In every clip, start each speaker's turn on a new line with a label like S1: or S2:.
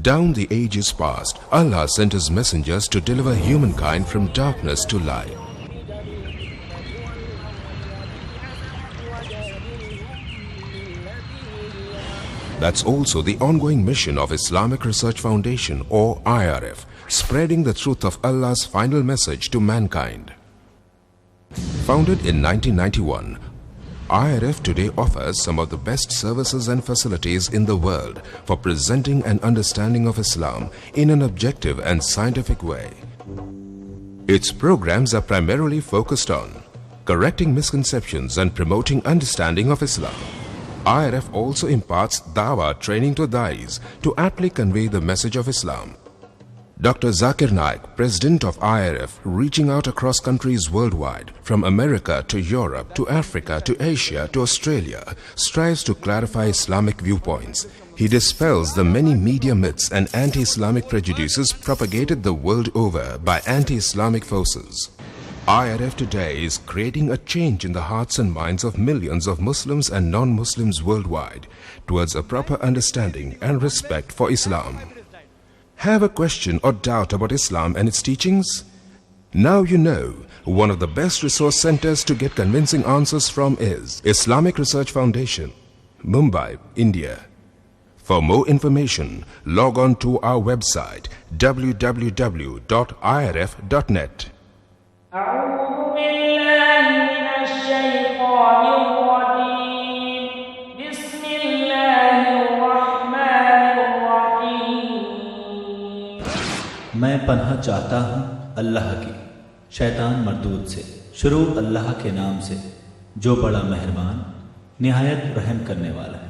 S1: Down the ages past, Allah sent His messengers to deliver humankind from darkness to light. That's also the ongoing mission of Islamic Research Foundation, or IRF, spreading the truth of Allah's final message to mankind. Founded in 1991, IRF today offers some of the best services and facilities in the world for presenting an understanding of Islam in an objective and scientific way. Its programs are primarily focused on correcting misconceptions and promoting understanding of Islam. IRF also imparts Dawah training to Da'is to aptly convey the message of Islam. Dr. Zakir Naik, President of IRF, reaching out across countries worldwide, from America to Europe to Africa to Asia to Australia, strives to clarify Islamic viewpoints. He dispels the many media myths and anti-Islamic prejudices propagated the world over by anti-Islamic forces. IRF today is creating a change in the hearts and minds of millions of Muslims and non-Muslims worldwide towards a proper understanding and respect for Islam. Have a question or doubt about Islam and its teachings? Now you know. One of the best resource centers to get convincing answers from is Islamic Research Foundation, Mumbai, India. For more information, log on to our website www.irf.net.
S2: میں پناہ چاہتا ہوں اللہ کی شیطان مردود سے. شروع اللہ کے نام سے جو بڑا مہربان نہایت رحم کرنے والا ہے.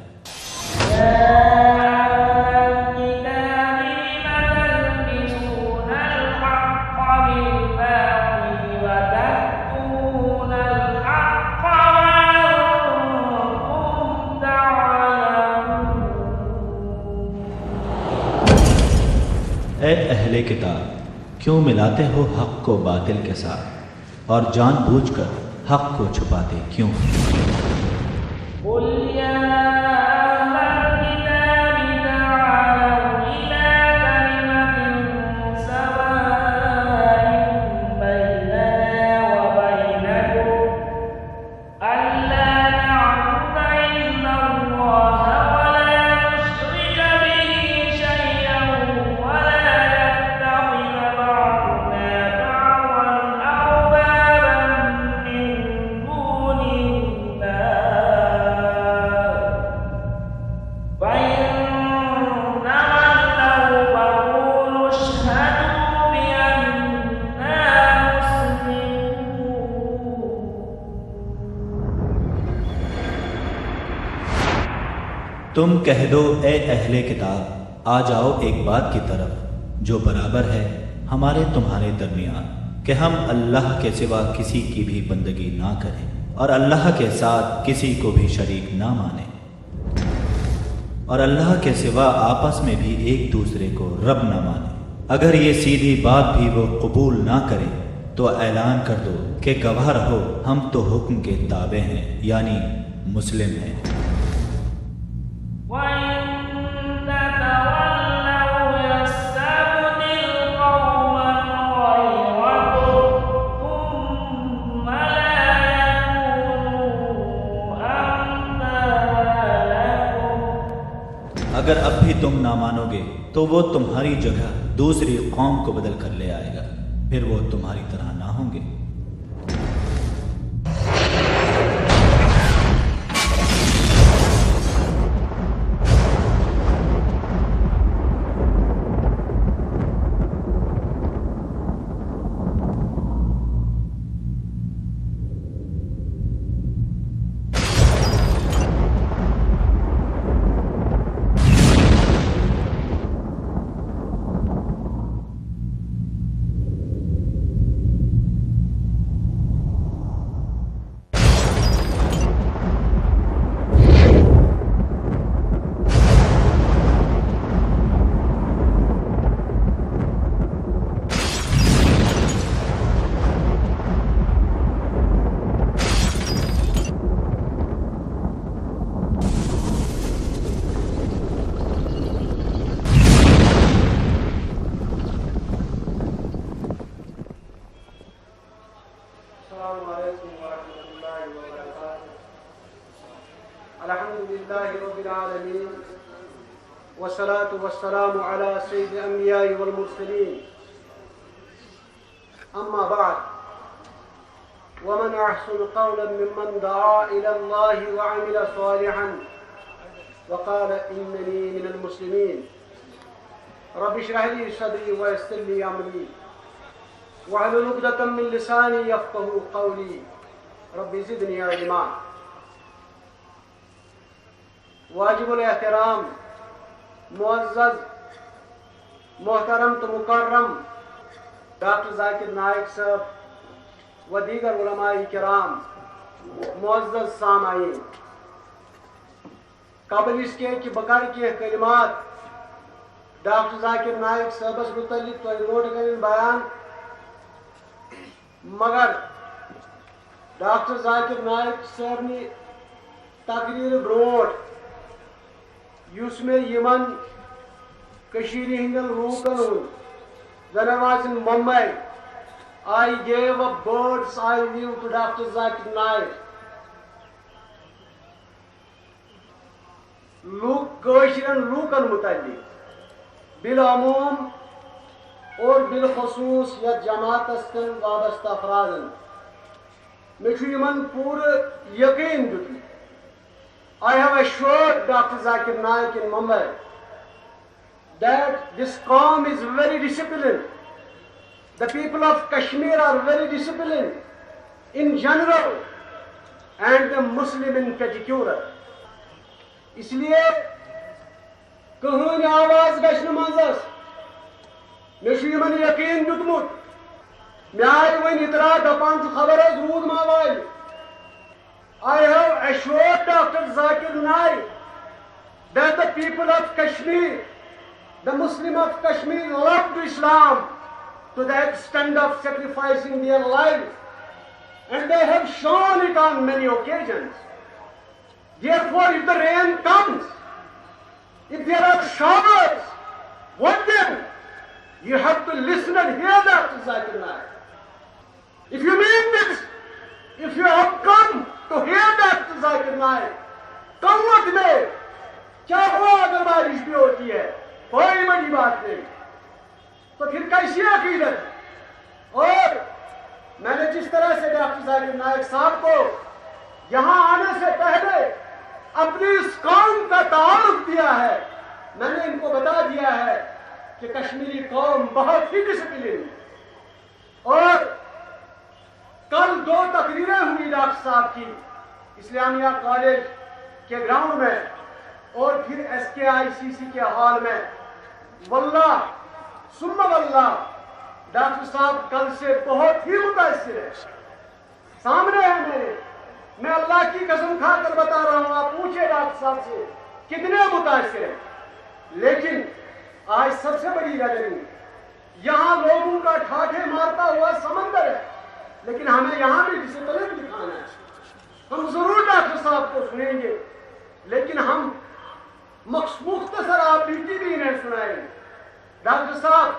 S2: اے اہل کتاب، کیوں ملاتے ہو حق کو باطل کے ساتھ اور جان بوجھ کر حق کو چھپاتے کیوں؟ تم کہہ دو اے اہل کتاب، آ جاؤ ایک بات کی طرف جو برابر ہے ہمارے تمہارے درمیان، کہ ہم اللہ کے سوا کسی کی بھی بندگی نہ کریں اور اللہ کے ساتھ کسی کو بھی شریک نہ مانیں، اور اللہ کے سوا آپس میں بھی ایک دوسرے کو رب نہ مانیں. اگر یہ سیدھی بات بھی وہ قبول نہ کریں تو اعلان کر دو کہ گواہ رہو ہم تو حکم کے تابع ہیں، یعنی مسلم ہیں. اگر اب بھی تم نہ مانو گے تو وہ تمہاری جگہ دوسری قوم کو بدل کر لے آئے گا، پھر وہ تمہاری طرح نہ ہوں گے.
S3: العالمين والصلاة والسلام على سيد الأنبياء والمرسلين أما بعد ومن أحسن قولا ممن دعا إلى الله وعمل صالحا وقال إنني من المسلمين رب اشرح لي صدري ويسر لي أمري واحلل عقدة من لساني يفقهوا قولي رب زدني علما. واجب الاحترام معزز محترم تو مکرم ڈاکٹر ذاکر نائک صاحب و دیگر علماء کرام، معزز سامعین، قبل اس کے کہ بکر کی کلمات ڈاکٹر ذاکر نائک صاحبس متعلق تو نوٹ کریں بیان، مگر ڈاکٹر ذاکر نائک صاحب نے تقریر بروٹ یس میں یمن کشیر ہندن لوکن when I was in Mumbai, I gave a bird's eye view to Dr. Zakir Naik. کٲشرین لوکن متعلق بالعموم اور بالخصوص یتھ جماعتس کن وابستہ افرادن مےٚ چھُ یِمن پوٗرٕ یقین دیُتمُت. I have assured Dr. Zakir Naik in Mumbai that this qawm is very disciplined. The people of Kashmir are very disciplined in general and the Muslim in particular. اس لیے کٕہٕنۍ آواز گژھِ نہٕ منٛزس. مےٚ چھُ یِمن یقین دیُتمُت. مےٚ آیہِ وۄنۍ اطلاع دپان چھُ خبر حظ روٗد ما والہِ. I have assured Dr. Zakir Naik that the people of Kashmir, the Muslim of Kashmir, loved Islam to the extent of sacrificing their lives, and they have shown it on many occasions. Therefore, if the rain comes, if there are showers, what then? You have to listen and hear Dr. Zakir Naik. If you mean this, if you have come to hear Dr. Zakir Naik, قوت میں کیا ہوا اگر بارش بھی ہوتی ہے کوئی بڑی بات نہیں تو پھر کیسی عقیدت. اور میں نے جس طرح سے ڈاکٹر ذاکر نائک صاحب کو یہاں آنے سے پہلے اپنی اس قوم کا تعارف دیا ہے، میں نے ان کو بتا دیا ہے کہ کشمیری قوم بہت ہی ڈسپلن. اور کل 2 تقریریں ہوئی ڈاکٹر صاحب کی اسلامیہ کالج کے گراؤنڈ میں اور پھر SKICC کے ہال میں. واللہ ثم واللہ ڈاکٹر صاحب کل سے بہت ہی متاثر ہے. سامنے ہے میرے، میں اللہ کی قسم کھا کر بتا رہا ہوں. آپ پوچھے ڈاکٹر صاحب سے کتنے متاثر ہیں. لیکن آج سب سے بڑی غلطی، یہاں لوگوں کا ٹھاٹھے مارتا ہوا سمندر ہے، لیکن ہمیں یہاں بھی ڈسپلن دکھانا ہے. ہم ضرور ڈاکٹر صاحب کو سنیں گے، لیکن ہم مختصر آپ بھی انہیں سنائیں گے. ڈاکٹر صاحب،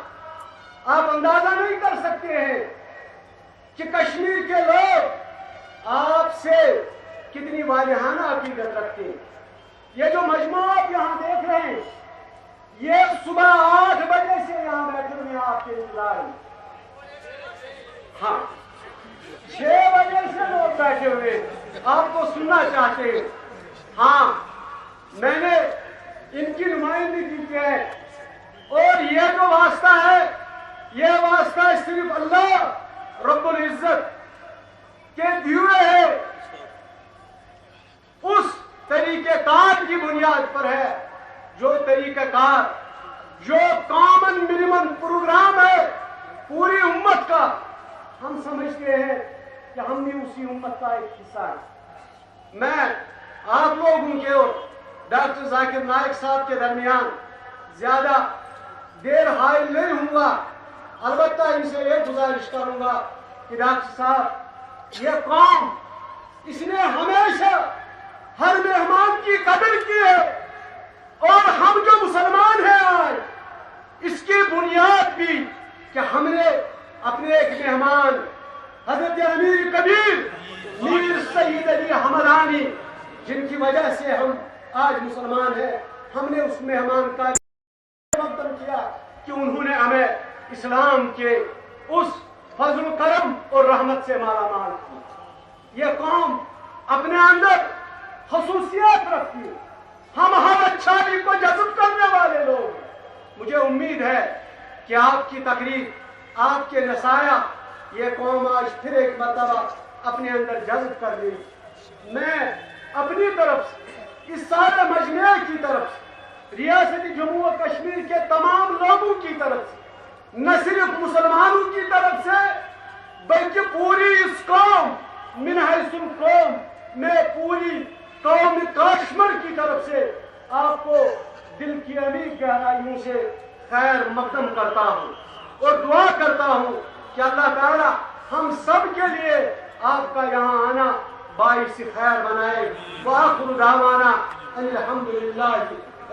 S3: آپ اندازہ نہیں کر سکتے ہیں کہ کشمیر کے لوگ آپ سے کتنی والہانہ عقیدت رکھتے ہیں. یہ جو مجموعہ آپ یہاں دیکھ رہے ہیں، یہ صبح 8 بجے سے یہاں بیٹھے ہوئے ہیں آپ کے انتظار میں. ہاں، 6 بجے سے لوگ بیٹھے ہوئے آپ کو سننا چاہتے ہیں. ہاں، میں نے ان کی نمائندگی کی ہے. اور یہ جو واسطہ ہے، یہ واسطہ صرف اللہ رب العزت کے دیے ہے. اس طریقہ کار کی بنیاد پر ہے، جو طریقہ کار، جو کامن منیمم پروگرام ہے پوری امت کا. ہم سمجھتے ہیں کہ ہم بھی اسی امت کا ایک حصہ ہے. میں آپ لوگوں کے اور ڈاکٹر ذاکر نائک صاحب کے درمیان زیادہ دیر حائل نہیں ہوں گا. البتہ ان سے یہ گزارش کروں گا کہ ڈاکٹر صاحب، یہ قوم اس نے ہمیشہ ہر مہمان کی قدر کی ہے، اور ہم جو مسلمان ہیں آج، اس کی بنیاد بھی کہ ہم نے اپنے ایک مہمان حضرت امیر کبیر میر سید علی حمدانی، جن کی وجہ سے ہم آج مسلمان ہے. ہم نے اس مہمان کا مقدم کیا کہ انہوں نے ہمیں اسلام کے اس فضل و کرم اور رحمت سے مالا مال کی. یہ قوم اپنے اندر خصوصیات رکھتی ہے. ہم ہر اچھائی کو جذب کرنے والے لوگ. مجھے امید ہے کہ آپ کی تقریر، آپ کے نصائح یہ قوم آج پھر ایک مرتبہ اپنے اندر جذب کر لی. میں اپنی طرف سے اس سارے مجمع کی طرف سے، ریاست جموں و کشمیر کے تمام لوگوں کی طرف سے، نہ صرف مسلمانوں کی طرف سے بلکہ پوری اس قوم من حیث القوم، میں پوری قوم کشمیر کی طرف سے آپ کو دل کی عمیق گہرائیوں سے خیر مقدم کرتا ہوں اور دعا کرتا ہوں کہ اللہ تعالی ہم سب کے لیے آپ کا یہاں آنا باعث خیر بنائے. وآخر دعوانا ان الحمدللہ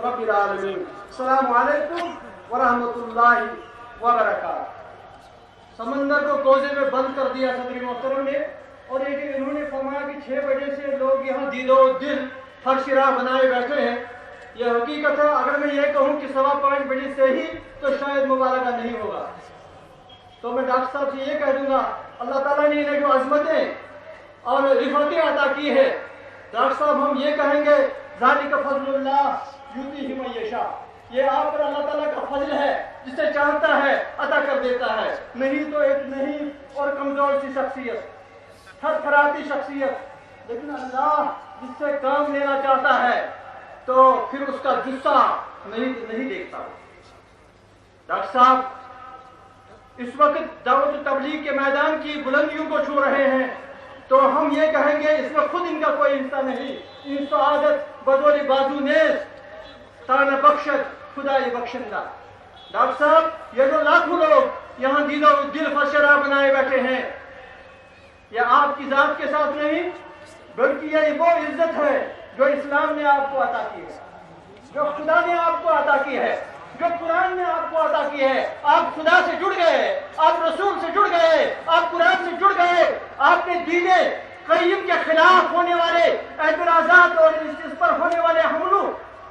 S3: رب العالمین. السلام علیکم ورحمۃ اللہ وبرکاتہ. سمندر کو کوزے میں بند کر دیا صدر محترم نے، اور یہ انہوں نے فرمایا کہ 6 بجے سے لوگ یہاں دید و دل فرش راہ بنائے بیٹھے ہیں. یہ حقیقت ہے. اگر میں یہ کہوں کہ 5:15 بجے سے ہی تو شاید مبارکہ نہیں ہوگا. تو میں ڈاکٹر صاحب سے یہ کہہ دوں گا، اللہ تعالیٰ نے انہیں جو عظمتیں اور رفعتیں عطا کی ہے، ڈاکٹر صاحب ہم یہ کہیں گے ذالک فضل اللہ یؤتیہ من یشاء، یہ آپ پر اللہ تعالیٰ کا فضل ہے، جسے چاہتا ہے عطا کر دیتا ہے. نہیں تو ایک نہیں اور کمزور سی شخصیت، تھر تھراتی شخصیت، لیکن اللہ جس سے کام لینا چاہتا ہے تو پھر اس کا جسہ نہیں دیکھتا. ڈاکٹر صاحب اس وقت دعوت و تبلیغ کے میدان کی بلندیوں کو چھو رہے ہیں، تو ہم یہ کہیں گے اس میں خود ان کا کوئی حصہ نہیں. ان سعادت بدولی بازو نیز تانا بخشت خدای بخشندہ. ڈاکٹر صاحب یہ جو لاکھوں لوگ یہاں دل و دل فرشرا بنائے بیٹھے ہیں، یہ آپ کی ذات کے ساتھ نہیں بلکہ یہ وہ عزت ہے جو اسلام نے آپ کو عطا کی ہے، جو خدا نے آپ کو عطا کی ہے، جو قرآن نے آپ کو عطا کی ہے. آپ خدا سے جڑ گئے، آپ رسول سے جڑ گئے، آپ قرآن سے جڑ گئے. آپ نے دین قیم کے خلاف ہونے والے اعتراضات اور اس پر ہونے والے حملوں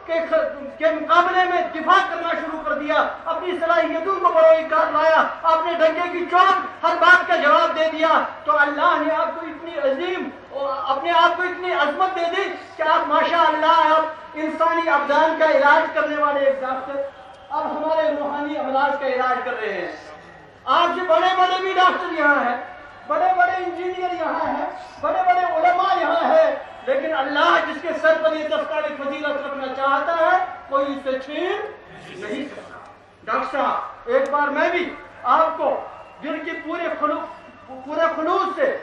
S3: کے مقابلے میں دفاع کرنا شروع کر دیا. اپنی صلاحیتوں کو بروئے کار لایا. آپ نے ڈنڈے کی چوٹ ہر بات کا جواب دے دیا. تو اللہ نے آپ کو اتنی عظیم اپنے آپ کو اتنی عظمت دے دی کہ آپ ماشاء اللہ آپ انسانی ابدان کا علاج کرنے والے ایک ڈاکٹر اب ہمارے روحانی امراض کا علاج کر رہے ہیں. آج بڑے بڑے بھی ڈاکٹر یہاں ہیں، بڑے بڑے انجینئر یہاں ہیں، بڑے بڑے علماء یہاں ہیں، لیکن اللہ جس کے سر پر یہ دستار فضیلت رکھنا چاہتا ہے کوئی اس سے چھین نہیں سکتا. ڈاکٹر صاحب ایک بار میں بھی آپ کو دل کی پورے خلوص سے،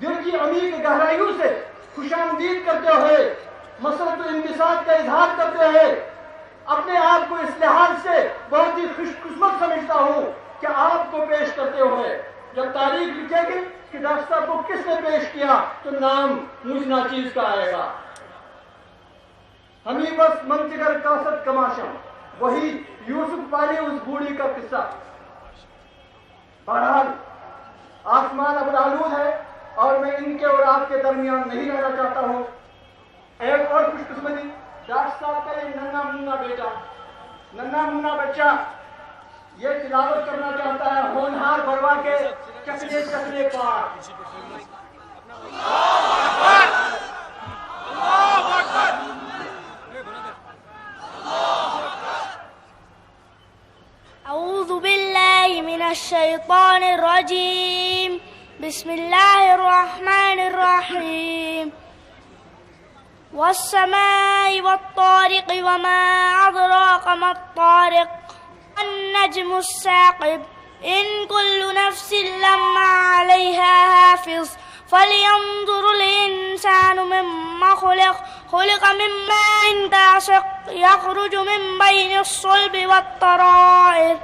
S3: دل کی عمیق گہرائیوں سے خوش آمدید کرتے ہوئے، مسرت و انبساط کا اظہار کرتے ہوئے، اپنے آپ کو اس لحاظ سے بہت ہی خوش قسمت سمجھتا ہوں کہ آپ کو پیش کرتے ہوئے جب تاریخ لکھے گی کہ ڈاکٹر صاحب کو کس نے پیش کیا تو نام مجھ ناچیز کا آئے گا. ہمیں بس منتظر کاسد کماشم، وہی یوسف والی اس بوڑھی کا قصہ. بہرحال آسمان اب آلود ہے اور میں ان کے اور آپ کے درمیان نہیں رہنا چاہتا ہوں. ایک اور خوش قسمتی، ڈاکٹر صاحب کا یہ ننھا منا بچہ یہ تلاوت کرنا چاہتا ہے ہونہار بروا کے چکلے چکلے پار.
S4: اعوذ باللہ من الشیطان الرجیم، بسم اللہ الرحمن الرحیم. والسماء والطارق وما أدراك ما الطارق النجم الثاقب إن كل نفس لما عليها حافظ. فلينظر الإنسان مما خلق من ماء دافق يخرج من بين الصلب والترائب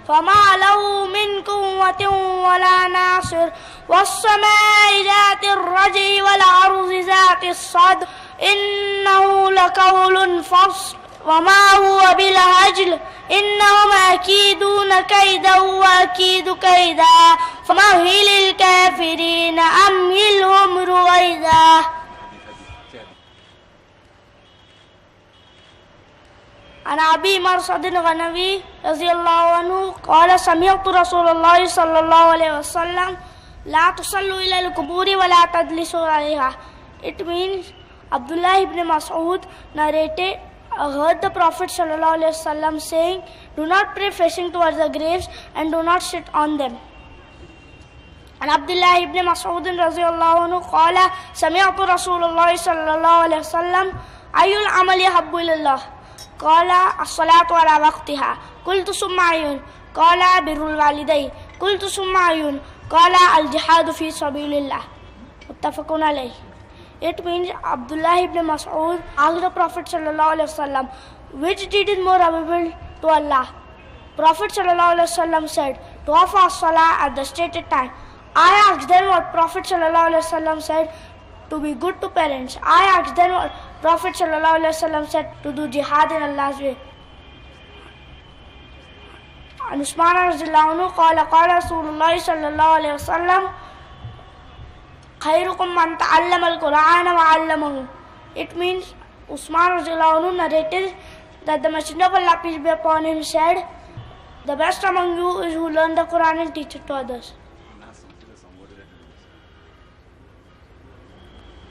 S4: فما له من قوة ولا ناصر. والسماء ذات الرجع والأرض ذات الصدع إنه لقول فصل وما هو بالهزل إنهم يكيدون كيدا وأكيد كيدا فمهل الكافرين أمهلهم رويدا. عن أبي مرصد الغنوي رضي الله عنه قال سمعت رسول الله صلى الله عليه وسلم لا تصلوا إلى القبور ولا تجلسوا عليها. It means Abdullah ibn Mas'ud narrated, heard the Prophet sallallahu alaihi wasallam saying, do not pray facing towards the graves and do not sit on them. And Abdullah ibn Mas'ud radhiyallahu anhu qala sami'tu Rasulullah sallallahu alaihi wasallam ayyul amali habbu ilallah qala as-salatu ala waqtiha qultu summa ayyun qala birrul walidayn qultu summa ayyun qala al-jihadu fi sabilillah. Muttafaqun alayh. It means Abdullah ibn Mas'ud asked the Prophet sallallahu alaihi wasallam, which deed is more honorable to Allah? Prophet sallallahu alaihi wasallam said, to offer as-salah at the stated time. I asked then what Prophet sallallahu alaihi wasallam said, to be good to parents. I asked then what Prophet sallallahu alaihi wasallam said, to do jihad in Allah's way. And Usman radhiyallahu anhu qala qala Rasulullah sallallahu alaihi wasallam khairukum man ta'allama al-Qur'ana wa 'allamahu. It means Usman radhiyallahu anhu narrated that the Messenger of Allah, peace be upon him, said, the best among you is who learn the Quran and teach it to others.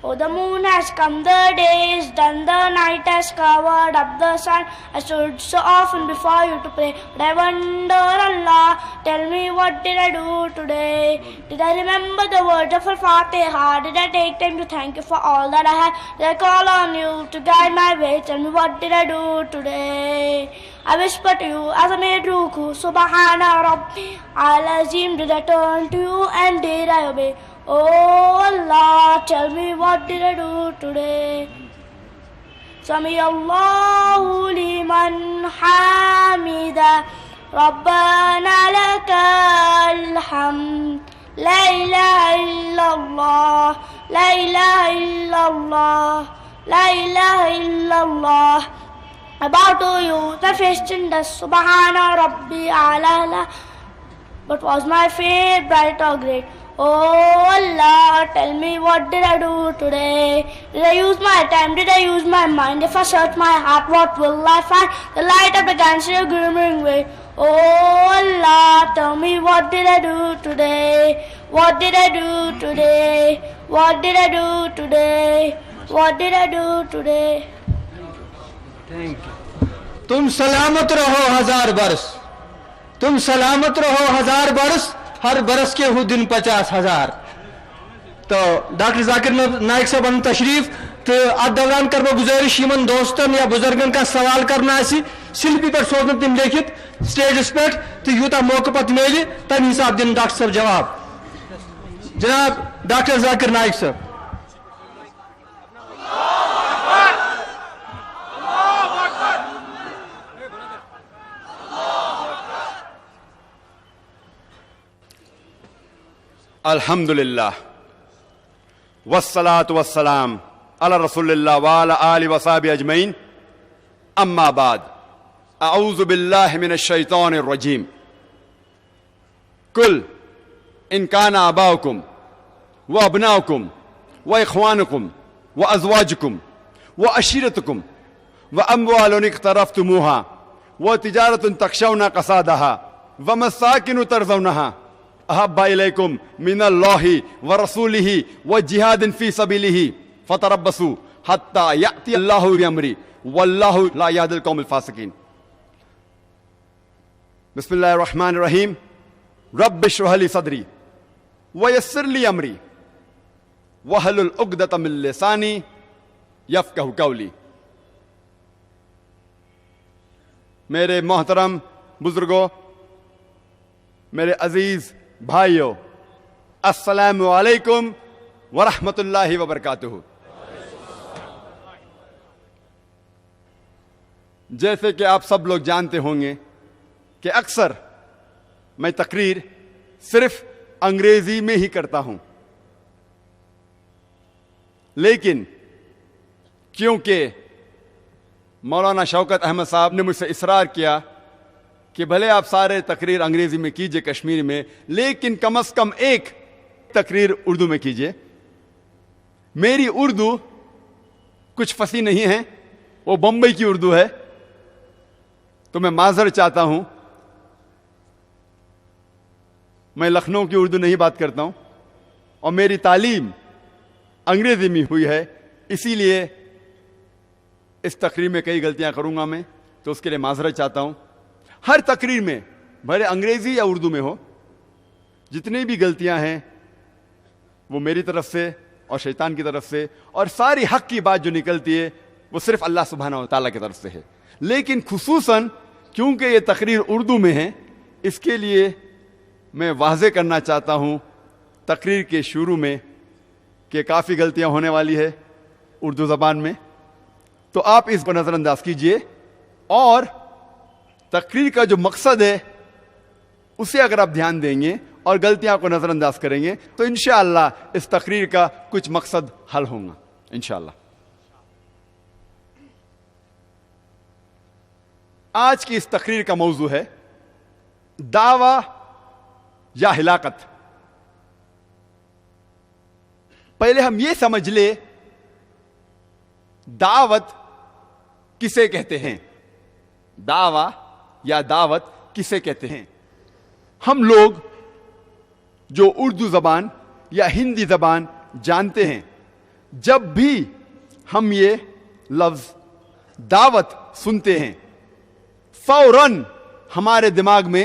S4: Oh, the moon has come, the day is done, the night has covered up the sun. I stood so often before you to pray, but I wonder, Allah, tell me what did I do today? Did I remember the words of Al-Fatiha? Did I take time to thank you for all that I had? Did I call on you to guide my way? Tell me what did I do today? I whisper to you as I made ruku, Subhana Rabbi Al-Azim. Did I turn to you and did I obey? Oh Allah, tell me what did I do today? Sami Allahu liman hamida, Rabbana lakal hamd. La ilaha illallah, la ilaha illallah, la ilaha illallah. I bow to you, the face in dust, Subhana Rabbi Ala, but was my fate bright or great? Oh Allah, tell me what did I do today? Did I use my time? Did I use my mind? If I search my heart, what will I find? The light of the gangster glimmering way. Oh Allah, tell me what did I do today? What did I do today? What did I do today? What did I do today?
S5: Thank you. تم سلامت رہو ہزار برس, تم سلامت رہو ہزار برس, ہر برس کے ہو دن 50,000. تو ڈاکٹر ذاکر نائک صاحب ان تشریف تو ات دوران کر گزارش یمن دوستن یا بزرگن کا سوال کرنا آسی سلپی پر سوزن تم لیکھت سٹیجس پہ تو یوتا موقع پت میلے تم حساب دن ڈاکٹر صاحب جواب. جناب ڈاکٹر ذاکر نائک صاحب.
S6: الحمدللہ والصلاة والسلام علی رسول اللہ وعلی آلہ وصحبہ اجمعین. اما بعد, اعوذ باللہ من الشیطان الرجیم. قل ان کان آباؤکم وابناؤکم واخوانکم وازواجکم وعشیرتکم واموال اقترفتموها وتجارة تخشون کسادها ومساکن ترضونها احب الیکم من اللہ ورسولہ وجہاد فی سبیلہ فتربصوا حتی یأتی اللہ بامرہ واللہ لا یہدی القوم الفاسقین. بسم اللہ الرحمن الرحیم. رب اشرح لی صدری ویسر لی امری واحلل عقدۃ من لسانی یفقہوا قولی. میرے محترم بزرگوں, میرے عزیز بھائیو, السلام علیکم ورحمۃ اللہ وبرکاتہ. جیسے کہ آپ سب لوگ جانتے ہوں گے کہ اکثر میں تقریر صرف انگریزی میں ہی کرتا ہوں, لیکن کیونکہ مولانا شوکت احمد صاحب نے مجھ سے اصرار کیا کہ بھلے آپ سارے تقریر انگریزی میں کیجئے کشمیری میں, لیکن کم از کم ایک تقریر اردو میں کیجئے. میری اردو کچھ فصیح نہیں ہے, وہ بمبئی کی اردو ہے, تو میں معذرت چاہتا ہوں، میں لکھنؤ کی اردو نہیں بات کرتا ہوں اور میری تعلیم انگریزی میں ہوئی ہے، اسی لیے اس تقریر میں کئی غلطیاں کروں گا میں، تو اس کے لیے معذرت چاہتا ہوں۔ ہر تقریر میں بھلے انگریزی یا اردو میں ہو، جتنی بھی غلطیاں ہیں وہ میری طرف سے اور شیطان کی طرف سے، اور ساری حق کی بات جو نکلتی ہے وہ صرف اللہ سبحانہ و تعالیٰ کی طرف سے ہے۔ لیکن خصوصاً کیونکہ یہ تقریر اردو میں ہے، اس کے لیے میں واضح کرنا چاہتا ہوں تقریر کے شروع میں کہ کافی غلطیاں ہونے والی ہے اردو زبان میں، تو آپ اس کو نظر انداز کیجئے، اور تقریر کا جو مقصد ہے اسے اگر آپ دھیان دیں گے اور غلطیاں کو نظر انداز کریں گے تو انشاءاللہ اس تقریر کا کچھ مقصد حل ہوگا انشاءاللہ۔ آج کی اس تقریر کا موضوع ہے دعویٰ یا ہلاکت۔ پہلے ہم یہ سمجھ لیں دعوت کسے کہتے ہیں، دعویٰ یا دعوت کسے کہتے ہیں۔ ہم لوگ جو اردو زبان یا ہندی زبان جانتے ہیں، جب بھی ہم یہ لفظ دعوت سنتے ہیں فوراً ہمارے دماغ میں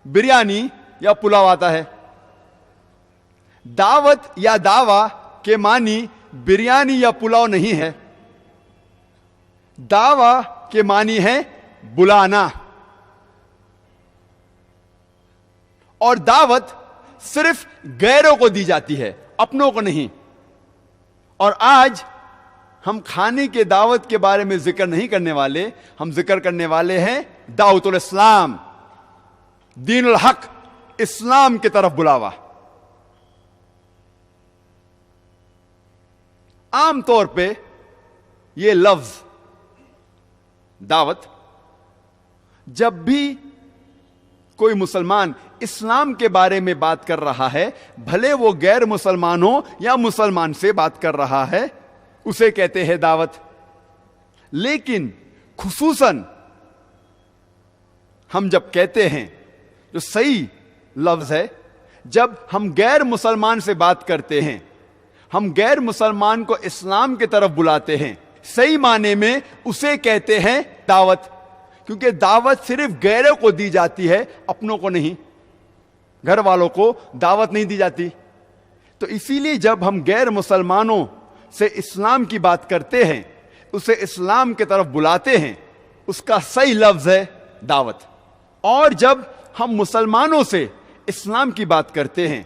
S6: بریانی یا پلاؤ آتا ہے۔ دعوت یا دعویٰ کے معنی بریانی یا پلاؤ نہیں ہے، دعویٰ کے معنی ہے بلانا، اور دعوت صرف غیروں کو دی جاتی ہے، اپنوں کو نہیں۔ اور آج ہم کھانے کے دعوت کے بارے میں ذکر نہیں کرنے والے، ہم ذکر کرنے والے ہیں دعوت الاسلام، دین الحق، اسلام کی طرف بلاوا۔ عام طور پہ یہ لفظ دعوت جب بھی کوئی مسلمان اسلام کے بارے میں بات کر رہا ہے، بھلے وہ غیر مسلمان ہو یا مسلمان سے بات کر رہا ہے، اسے کہتے ہیں دعوت۔ لیکن خصوصاً ہم جب کہتے ہیں، جو صحیح لفظ ہے، جب ہم غیر مسلمان سے بات کرتے ہیں، ہم غیر مسلمان کو اسلام کی طرف بلاتے ہیں، صحیح معنی میں اسے کہتے ہیں دعوت، کیونکہ دعوت صرف غیروں کو دی جاتی ہے، اپنوں کو نہیں، گھر والوں کو دعوت نہیں دی جاتی۔ تو اسی لیے جب ہم غیر مسلمانوں سے اسلام کی بات کرتے ہیں، اسے اسلام کی طرف بلاتے ہیں، اس کا صحیح لفظ ہے دعوت۔ اور جب ہم مسلمانوں سے اسلام کی بات کرتے ہیں،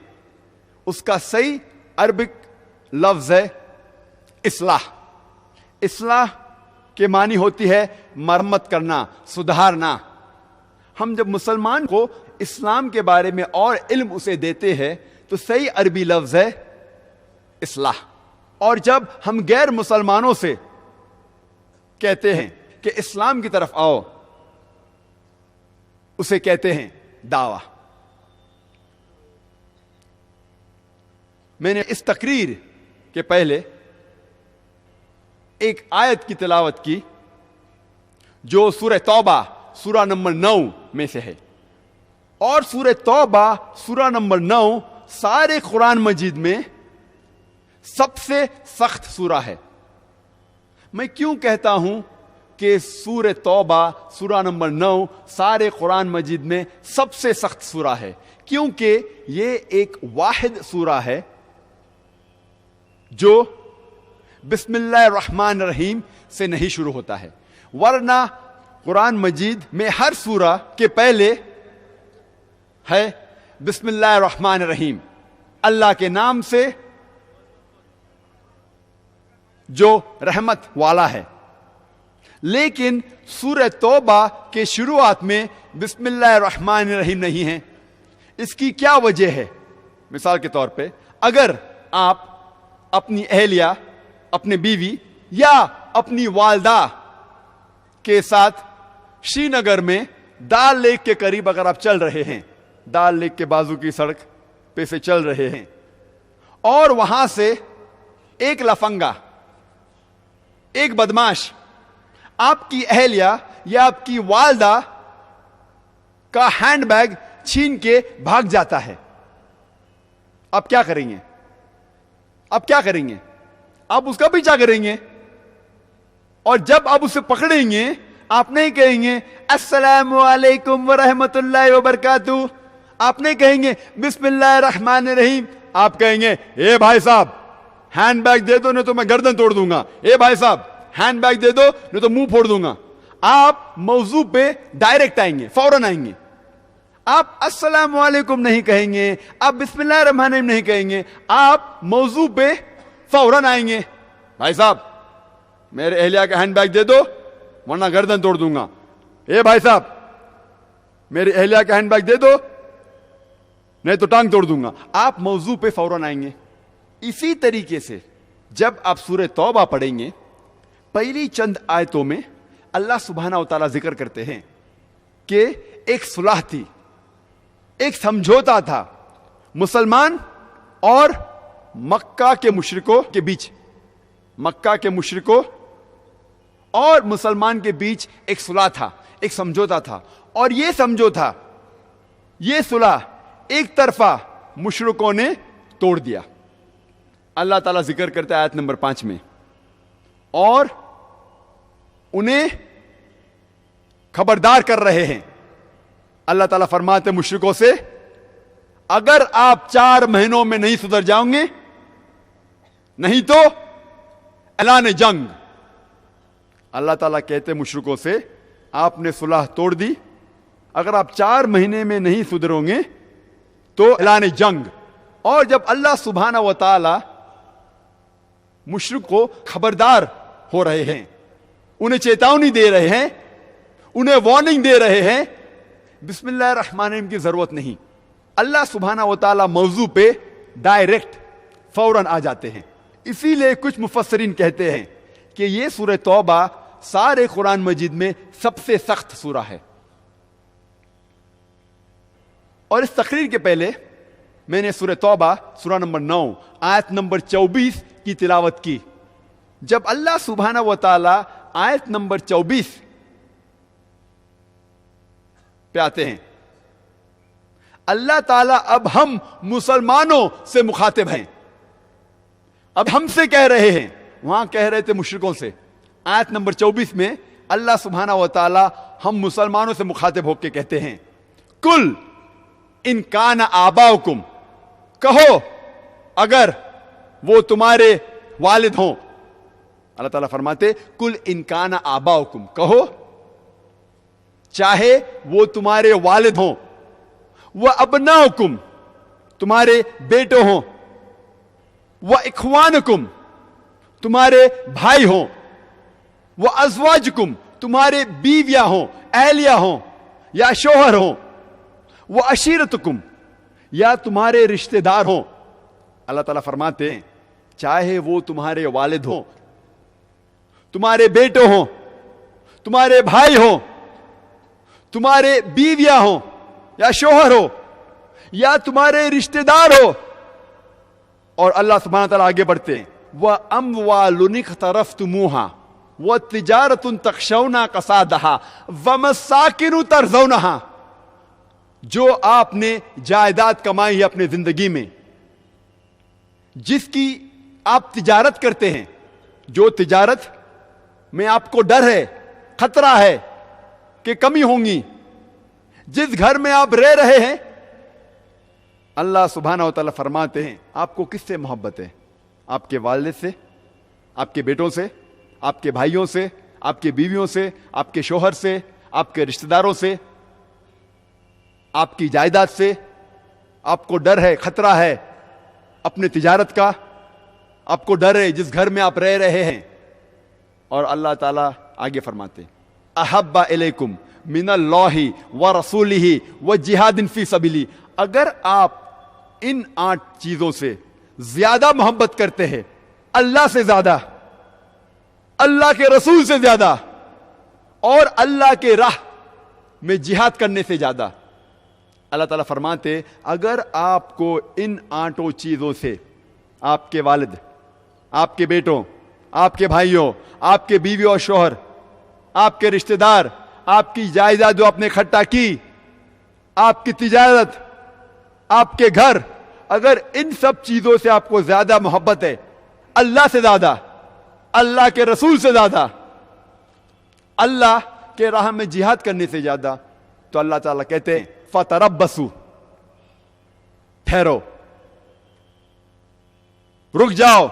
S6: اس کا صحیح عربک لفظ ہے اصلاح۔ اصلاح کے معنی ہوتی ہے مرمت کرنا، سدھارنا۔ ہم جب مسلمان کو اسلام کے بارے میں اور علم اسے دیتے ہیں تو صحیح عربی لفظ ہے اصلاح۔ اور جب ہم غیر مسلمانوں سے کہتے ہیں کہ اسلام کی طرف آؤ، اسے کہتے ہیں دعویٰ۔ میں نے اس تقریر کے پہلے ایک آیت کی تلاوت کی جو سورہ توبہ سورہ نمبر 9 میں سے ہے، اور سورہ توبہ سورہ نمبر 9 سارے قرآن مجید میں سب سے سخت سورہ ہے۔ میں کیوں کہتا ہوں کہ سورہ توبہ سورہ نمبر 9 سارے قرآن مجید میں سب سے سخت سورہ ہے؟ کیونکہ یہ ایک واحد سورہ ہے جو بسم اللہ الرحمن الرحیم سے نہیں شروع ہوتا ہے، ورنہ قرآن مجید میں ہر سورہ کے پہلے ہے بسم اللہ الرحمن الرحیم، اللہ کے نام سے جو رحمت والا ہے۔ لیکن سورہ توبہ کے شروعات میں بسم اللہ الرحمن الرحیم نہیں ہے۔ اس کی کیا وجہ ہے؟ مثال کے طور پہ اگر آپ اپنی اہلیہ، اپنے بیوی یا اپنی والدہ کے ساتھ شری نگر میں دال لیک کے قریب اگر آپ چل رہے ہیں، دال لیک کے بازو کی سڑک پہ سے چل رہے ہیں، اور وہاں سے ایک لفنگا، ایک بدماش آپ کی اہلیہ یا آپ کی والدہ کا ہینڈ بیگ چھین کے بھاگ جاتا ہے، آپ کیا کریں گے؟ آپ کیا کریں گے؟ آپ اس کا پیچھا کریں گے، اور جب آپ اسے پکڑیں گے آپ نہیں کہیں گے السلام علیکم ورحمۃ اللہ وبرکاتہ، آپ نہیں کہیں گے بسم اللہ الرحمن الرحیم، آپ کہیں گے اے بھائی صاحب ہینڈ بیگ دے دو نہیں تو میں گردن توڑ دوں گا، اے بھائی صاحب ہینڈ بیگ دے دو نہیں تو منہ پھوڑ دوں گا۔ آپ موضوع پہ ڈائریکٹ آئیں گے، فوراً آئیں گے، آپ السلام علیکم نہیں کہیں گے، آپ بسم اللہ الرحمن الرحیم نہیں کہیں گے، آپ موضوع پہ فوراً آئیں گے، بھائی صاحب میرے اہلیہ کا ہینڈ بیگ دے دو ورنہ گردن توڑ دوں گا، اے بھائی صاحب میری اہلیہ کا ہینڈ بیگ دے دو نہیں تو ٹانگ توڑ دوں گا، آپ موضوع پہ فوراً آئیں گے۔ اسی طریقے سے جب آپ سورہ توبہ پڑھیں گے پہلی چند آیتوں میں اللہ سبحانہ و تعالیٰ ذکر کرتے ہیں کہ ایک صلح تھی، ایک سمجھوتا تھا مسلمان اور مکہ کے مشرکوں کے بیچ، مکہ کے مشرکوں اور مسلمان کے بیچ ایک صلح تھا، ایک سمجھوتا تھا، اور یہ سمجھوتا، یہ صلح ایک طرفہ مشرکوں نے توڑ دیا۔ اللہ تعالیٰ ذکر کرتا ہے آیت نمبر 5 میں، اور انہیں خبردار کر رہے ہیں۔ اللہ تعالیٰ فرماتے مشرکوں سے اگر آپ 4 مہینوں میں نہیں سدھر جاؤں گے نہیں تو اعلان جنگ۔ اللہ تعالیٰ کہتے مشرکوں سے آپ نے صلح توڑ دی، اگر آپ 4 مہینے میں نہیں سدھرو گے تو اعلان جنگ۔ اور جب اللہ سبحانہ و تعالی مشرک کو خبردار ہو رہے ہیں، انہیں چیتاونی دے رہے ہیں، انہیں وارننگ دے رہے ہیں، بسم اللہ الرحمن الرحیم کی ضرورت نہیں، اللہ سبحانہ و تعالی موضوع پہ ڈائریکٹ فوراً آ جاتے ہیں۔ اسی لیے کچھ مفسرین کہتے ہیں کہ یہ سورہ توبہ سارے قرآن مجید میں سب سے سخت سورہ ہے۔ اور اس تقریر کے پہلے میں نے سورہ توبہ سورہ نمبر 9 آیت نمبر 24 کی تلاوت کی۔ جب اللہ سبحانہ و تعالی آیت نمبر 24 پہ آتے ہیں، اللہ تعالیٰ اب ہم مسلمانوں سے مخاطب ہیں، اب ہم سے کہہ رہے ہیں، وہاں کہہ رہے تھے مشرکوں سے۔ آیت نمبر 24 میں اللہ سبحانہ و تعالیٰ ہم مسلمانوں سے مخاطب ہو کے کہتے ہیں کل ان کان آباؤکم، کہو اگر وہ تمہارے والد ہوں۔ اللہ تعالیٰ فرماتے کل ان کان آباؤکم، کہو چاہے وہ تمہارے والد ہوں، وہ ابناؤکم، تمہارے بیٹے ہوں، وہ اخوانکم، تمہارے بھائی ہوں، وہ ازواجکم، تمہارے بیویاں ہوں، اہلیہ ہوں یا شوہر ہوں، وہ عشیرتکم، یا تمہارے رشتہ دار ہوں۔ اللہ تعالیٰ فرماتے ہیں چاہے وہ تمہارے والد ہوں، تمہارے بیٹے ہوں، تمہارے بھائی ہوں، تمہارے بیویاں ہوں یا شوہر ہو یا تمہارے رشتہ دار ہو۔ اور اللہ سبحانہ تعالیٰ آگے بڑھتے ہیں وَأَمْوَالٌ اقْتَرَفْتُمُوهَا وَتِجَارَةٌ تَخْشَوْنَ كَسَادَهَا وَمَسَاكِنُ تَرْضَوْنَهَا، جو آپ نے جائیداد کمائی ہے اپنے زندگی میں، جس کی آپ تجارت کرتے ہیں، جو تجارت میں آپ کو ڈر ہے، خطرہ ہے کہ کمی ہوں گی، جس گھر میں آپ رہ رہے ہیں، اللہ سبحانہ و تعالیٰ فرماتے ہیں آپ کو کس سے محبت ہے؟ آپ کے والد سے، آپ کے بیٹوں سے، آپ کے بھائیوں سے، آپ کے بیویوں سے، آپ کے شوہر سے، آپ کے رشتہ داروں سے، آپ کی جائیداد سے۔ آپ کو ڈر ہے، خطرہ ہے اپنے تجارت کا، آپ کو ڈر ہے جس گھر میں آپ رہ رہے ہیں۔ اور اللہ تعالیٰ آگے فرماتے احب الیکم من اللہ ورسولہ وجہاد فی سبیلہ، اگر آپ ان 8 چیزوں سے زیادہ محبت کرتے ہیں، اللہ سے زیادہ، اللہ کے رسول سے زیادہ، اور اللہ کے راہ میں جہاد کرنے سے زیادہ، اللہ تعالیٰ فرماتے اگر آپ کو ان 8 چیزوں سے آپ کے والد، آپ کے بیٹوں، آپ کے بھائیوں، آپ کے بیوی اور شوہر، آپ کے رشتہ دار، آپ کی جائیداد جو آپ نے اکٹھا کی, آپ کی تجارت, آپ کے گھر, اگر ان سب چیزوں سے آپ کو زیادہ محبت ہے, اللہ سے زیادہ, اللہ کے رسول سے زیادہ, اللہ کے راہ میں جہاد کرنے سے زیادہ, تو اللہ تعالیٰ کہتے ہیں فتربصوا, ٹھہرو, رک جاؤ.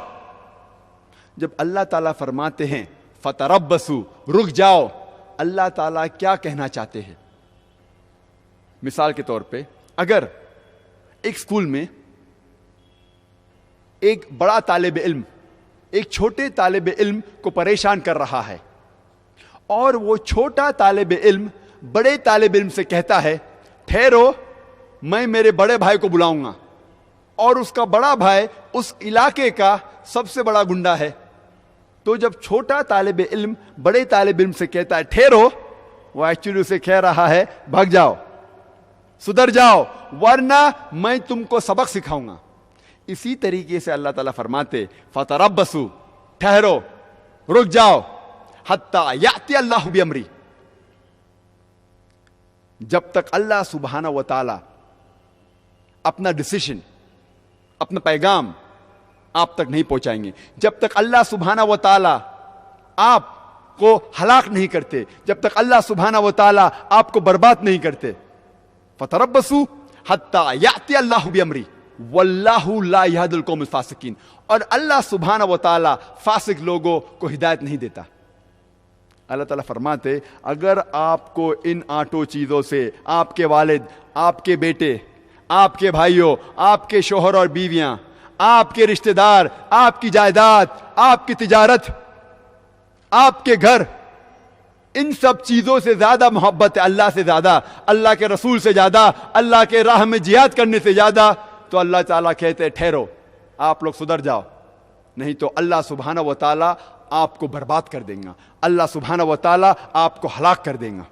S6: جب اللہ تعالیٰ فرماتے ہیں فتربصوا, رک جاؤ, اللہ تعالیٰ کیا کہنا چاہتے ہیں؟ مثال کے طور پہ اگر ایک سکول میں ایک بڑا طالب علم ایک چھوٹے طالب علم کو پریشان کر رہا ہے, اور وہ چھوٹا طالب علم بڑے طالب علم سے کہتا ہے ٹھہرو, میں میرے بڑے بھائی کو بلاؤں گا, اور اس کا بڑا بھائی اس علاقے کا سب سے بڑا گنڈا ہے, تو جب چھوٹا طالب علم بڑے طالب علم سے کہتا ہے ٹھہرو, وہ ایکچولی اسے کہہ رہا ہے بھاگ جاؤ, سدھر جاؤ, ورنہ میں تم کو سبق سکھاؤں گا. اسی طریقے سے اللہ تعالیٰ فرماتے فتربصوا, ٹھہرو, رک جاؤ, حتی یأتی اللہ بامری, جب تک اللہ سبحانہ و تعالی اپنا ڈسیشن, اپنا پیغام آپ تک نہیں پہنچائیں گے, جب تک اللہ سبحانہ و تعالی آپ کو ہلاک نہیں کرتے, جب تک اللہ سبحانہ و تعالی آپ کو برباد نہیں کرتے. فتربصوا حتی یأتی اللہ بامری واللہ لا یہدی القوم الفاسقین, اور اللہ سبحانہ و تعالی فاسق لوگوں کو ہدایت نہیں دیتا. اللہ تعالیٰ فرماتے اگر آپ کو ان 8 چیزوں سے آپ کے والد, آپ کے بیٹے, آپ کے بھائیوں, آپ کے شوہر اور بیویاں, آپ کے رشتہ دار, آپ کی جائیداد, آپ کی تجارت, آپ کے گھر, ان سب چیزوں سے زیادہ محبت ہے اللہ سے زیادہ, اللہ کے رسول سے زیادہ, اللہ کے راہ میں جہاد کرنے سے زیادہ, تو اللہ تعالیٰ کہتے ہیں ٹھہرو, آپ لوگ سدھر جاؤ, نہیں تو اللہ سبحانہ و تعالیٰ آپ کو برباد کر دیں گا, اللہ سبحانہ و تعالیٰ آپ کو ہلاک کر دیں گا.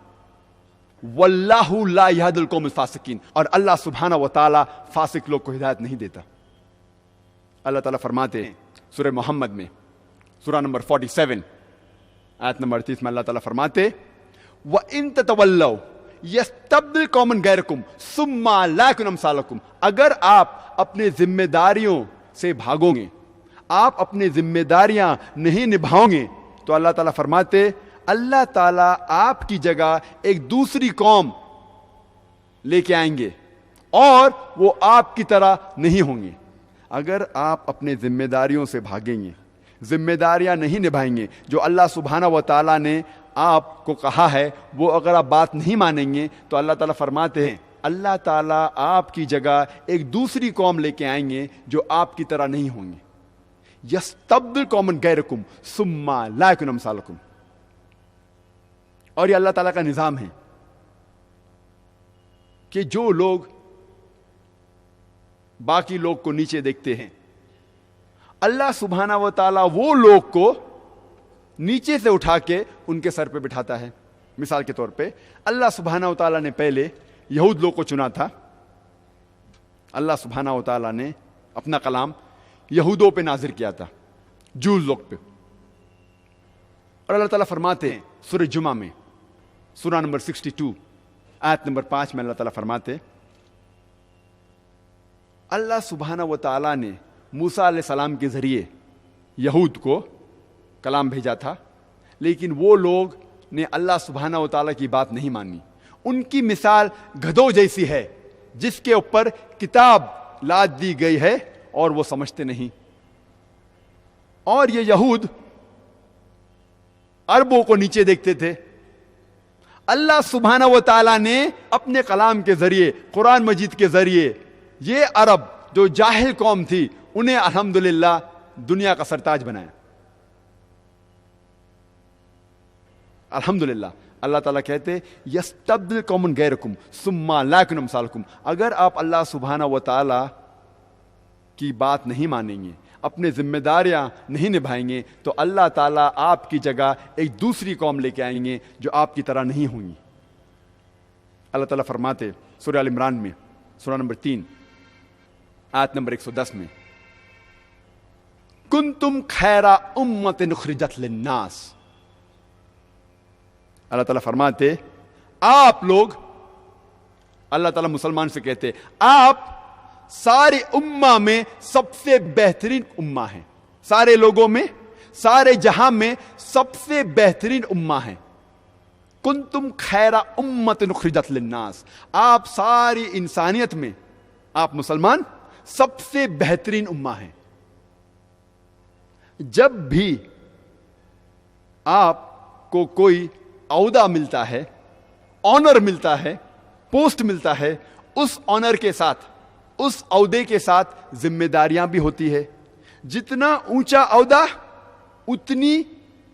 S6: واللہ لا یہدی القوم الفاسقین, اور اللہ سبحانہ و تعالیٰ فاسق لوگ کو ہدایت نہیں دیتا. اللہ تعالیٰ فرماتے ہیں سورہ محمد میں, سورہ نمبر 47 آیت نمبر 30 میں اللہ تعالیٰ فرماتے وَإِن تَتَوَلَّوْا يَسْتَبْدِلْ قَوْمًا غَيْرَكُمْ ثُمَّ لَا يَكُونُ أَمْثَالَكُمْ, اگر آپ اپنے ذمہ داریوں سے بھاگو گے, آپ اپنی ذمہ داریاں نہیں نبھاؤ گے, تو اللہ تعالیٰ فرماتے اللہ تعالیٰ آپ کی جگہ ایک دوسری قوم لے کے آئیں گے اور وہ آپ کی طرح نہیں ہوں گے. اگر آپ اپنے ذمہ داریوں سے بھاگیں گے, ذمہ داریاں نہیں نبھائیں گے, جو اللہ سبحانہ و تعالیٰ نے آپ کو کہا ہے وہ اگر آپ بات نہیں مانیں گے, تو اللہ تعالیٰ فرماتے ہیں اللہ تعالیٰ آپ کی جگہ ایک دوسری قوم لے کے آئیں گے جو آپ کی طرح نہیں ہوں گے. یستبدل قوما غیرکم ثم لا یکون امثالکم, اور یہ اللہ تعالیٰ کا نظام ہے کہ جو لوگ باقی لوگ کو نیچے دیکھتے ہیں, اللہ سبحانہ و تعالیٰ وہ لوگ کو نیچے سے اٹھا کے ان کے سر پہ بٹھاتا ہے. مثال کے طور پہ اللہ سبحانہ و تعالیٰ نے پہلے یہود لوگ کو چنا تھا, اللہ سبحانہ و تعالیٰ نے اپنا کلام یہودوں پہ نازل کیا تھا, جوز لوگ پہ, اور اللہ تعالیٰ فرماتے ہیں سورہ جمعہ میں سورہ نمبر 62 آیت نمبر 5 میں اللہ تعالیٰ فرماتے اللہ سبحانہ و تعالیٰ نے موسیٰ علیہ السلام کے ذریعے یہود کو کلام بھیجا تھا, لیکن وہ لوگ نے اللہ سبحانہ و تعالیٰ کی بات نہیں مانی. ان کی مثال گدھوں جیسی ہے جس کے اوپر کتاب لاد دی گئی ہے اور وہ سمجھتے نہیں. اور یہ یہود عربوں کو نیچے دیکھتے تھے. اللہ سبحانہ و تعالیٰ نے اپنے کلام کے ذریعے, قرآن مجید کے ذریعے, یہ عرب جو جاہل قوم تھی انہیں الحمدللہ دنیا کا سرتاج بنایا. الحمدللہ. اللہ تعالیٰ کہتے یستبدل قوما غیرکم ثم لا یکون امثالکم, اگر آپ اللہ سبحانہ و تعالیٰ کی بات نہیں مانیں گے, اپنے ذمہ داریاں نہیں نبھائیں گے, تو اللہ تعالیٰ آپ کی جگہ ایک دوسری قوم لے کے آئیں گے جو آپ کی طرح نہیں ہوں گی. اللہ تعالیٰ فرماتے سورہ آل عمران میں سورہ نمبر 3 آیت نمبر 110 میں کنتم خیر امۃ اخرجت للناس, اللہ تعالیٰ فرماتے آپ لوگ, اللہ تعالیٰ مسلمان سے کہتے آپ سارے امہ میں سب سے بہترین امہ ہیں, سارے لوگوں میں, سارے جہاں میں سب سے بہترین امہ ہیں. کنتم خیر امت اخرجت للناس, آپ ساری انسانیت میں, آپ مسلمان سب سے بہترین امہ ہیں. جب بھی آپ کو کوئی عہدہ ملتا ہے, آنر ملتا ہے, پوسٹ ملتا ہے, اس آنر کے ساتھ, اس عہدے کے ساتھ ذمہ داریاں بھی ہوتی ہے. جتنا اونچا عہدہ اتنی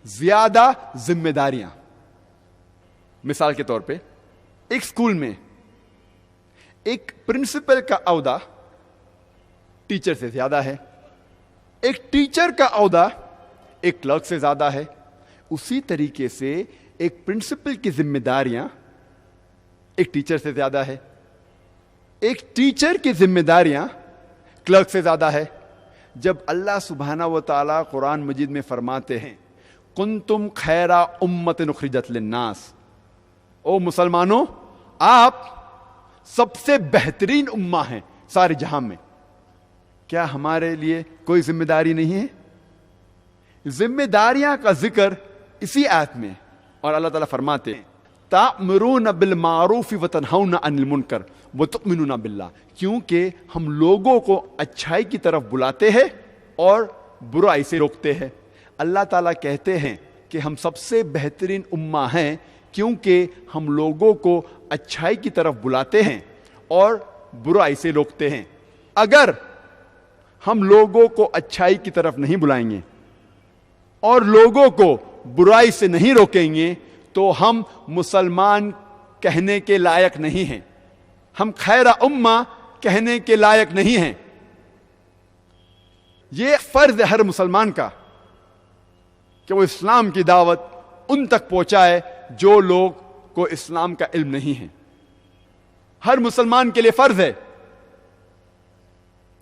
S6: زیادہ ذمہ داریاں. مثال کے طور پہ ایک اسکول میں ایک پرنسپل کا عہدہ ٹیچر سے زیادہ ہے, ایک ٹیچر کا عہدہ ایک کلرک سے زیادہ ہے. اسی طریقے سے ایک پرنسپل کی ذمہ داریاں ایک ٹیچر سے زیادہ ہے, ایک ٹیچر کی ذمہ داریاں کلرک سے زیادہ ہے. جب اللہ سبحانہ و تعالیٰ قرآن مجید میں فرماتے ہیں کنتم خیر امت اخرجت للناس, او مسلمانوں آپ سب سے بہترین امہ ہیں سارے جہاں میں, کیا ہمارے لیے کوئی ذمہ داری نہیں ہے؟ ذمہ داریاں کا ذکر اسی آیت میں, اور اللہ تعالیٰ فرماتے ہیں تأمرون بالمعروف وتنہون عن المنکر وتؤمنون باللہ, کیونکہ ہم لوگوں کو اچھائی کی طرف بلاتے ہیں اور برائی سے روکتے ہیں. اللہ تعالیٰ کہتے ہیں کہ ہم سب سے بہترین امہ ہیں کیونکہ ہم لوگوں کو اچھائی کی طرف بلاتے ہیں اور برائی سے روکتے ہیں. اگر ہم لوگوں کو اچھائی کی طرف نہیں بلائیں گے اور لوگوں کو برائی سے نہیں روکیں گے تو ہم مسلمان کہنے کے لائق نہیں ہیں, ہم خیر امہ کہنے کے لائق نہیں ہیں. یہ فرض ہے ہر مسلمان کا کہ وہ اسلام کی دعوت ان تک پہنچائے جو لوگ کو اسلام کا علم نہیں ہے. ہر مسلمان کے لیے فرض ہے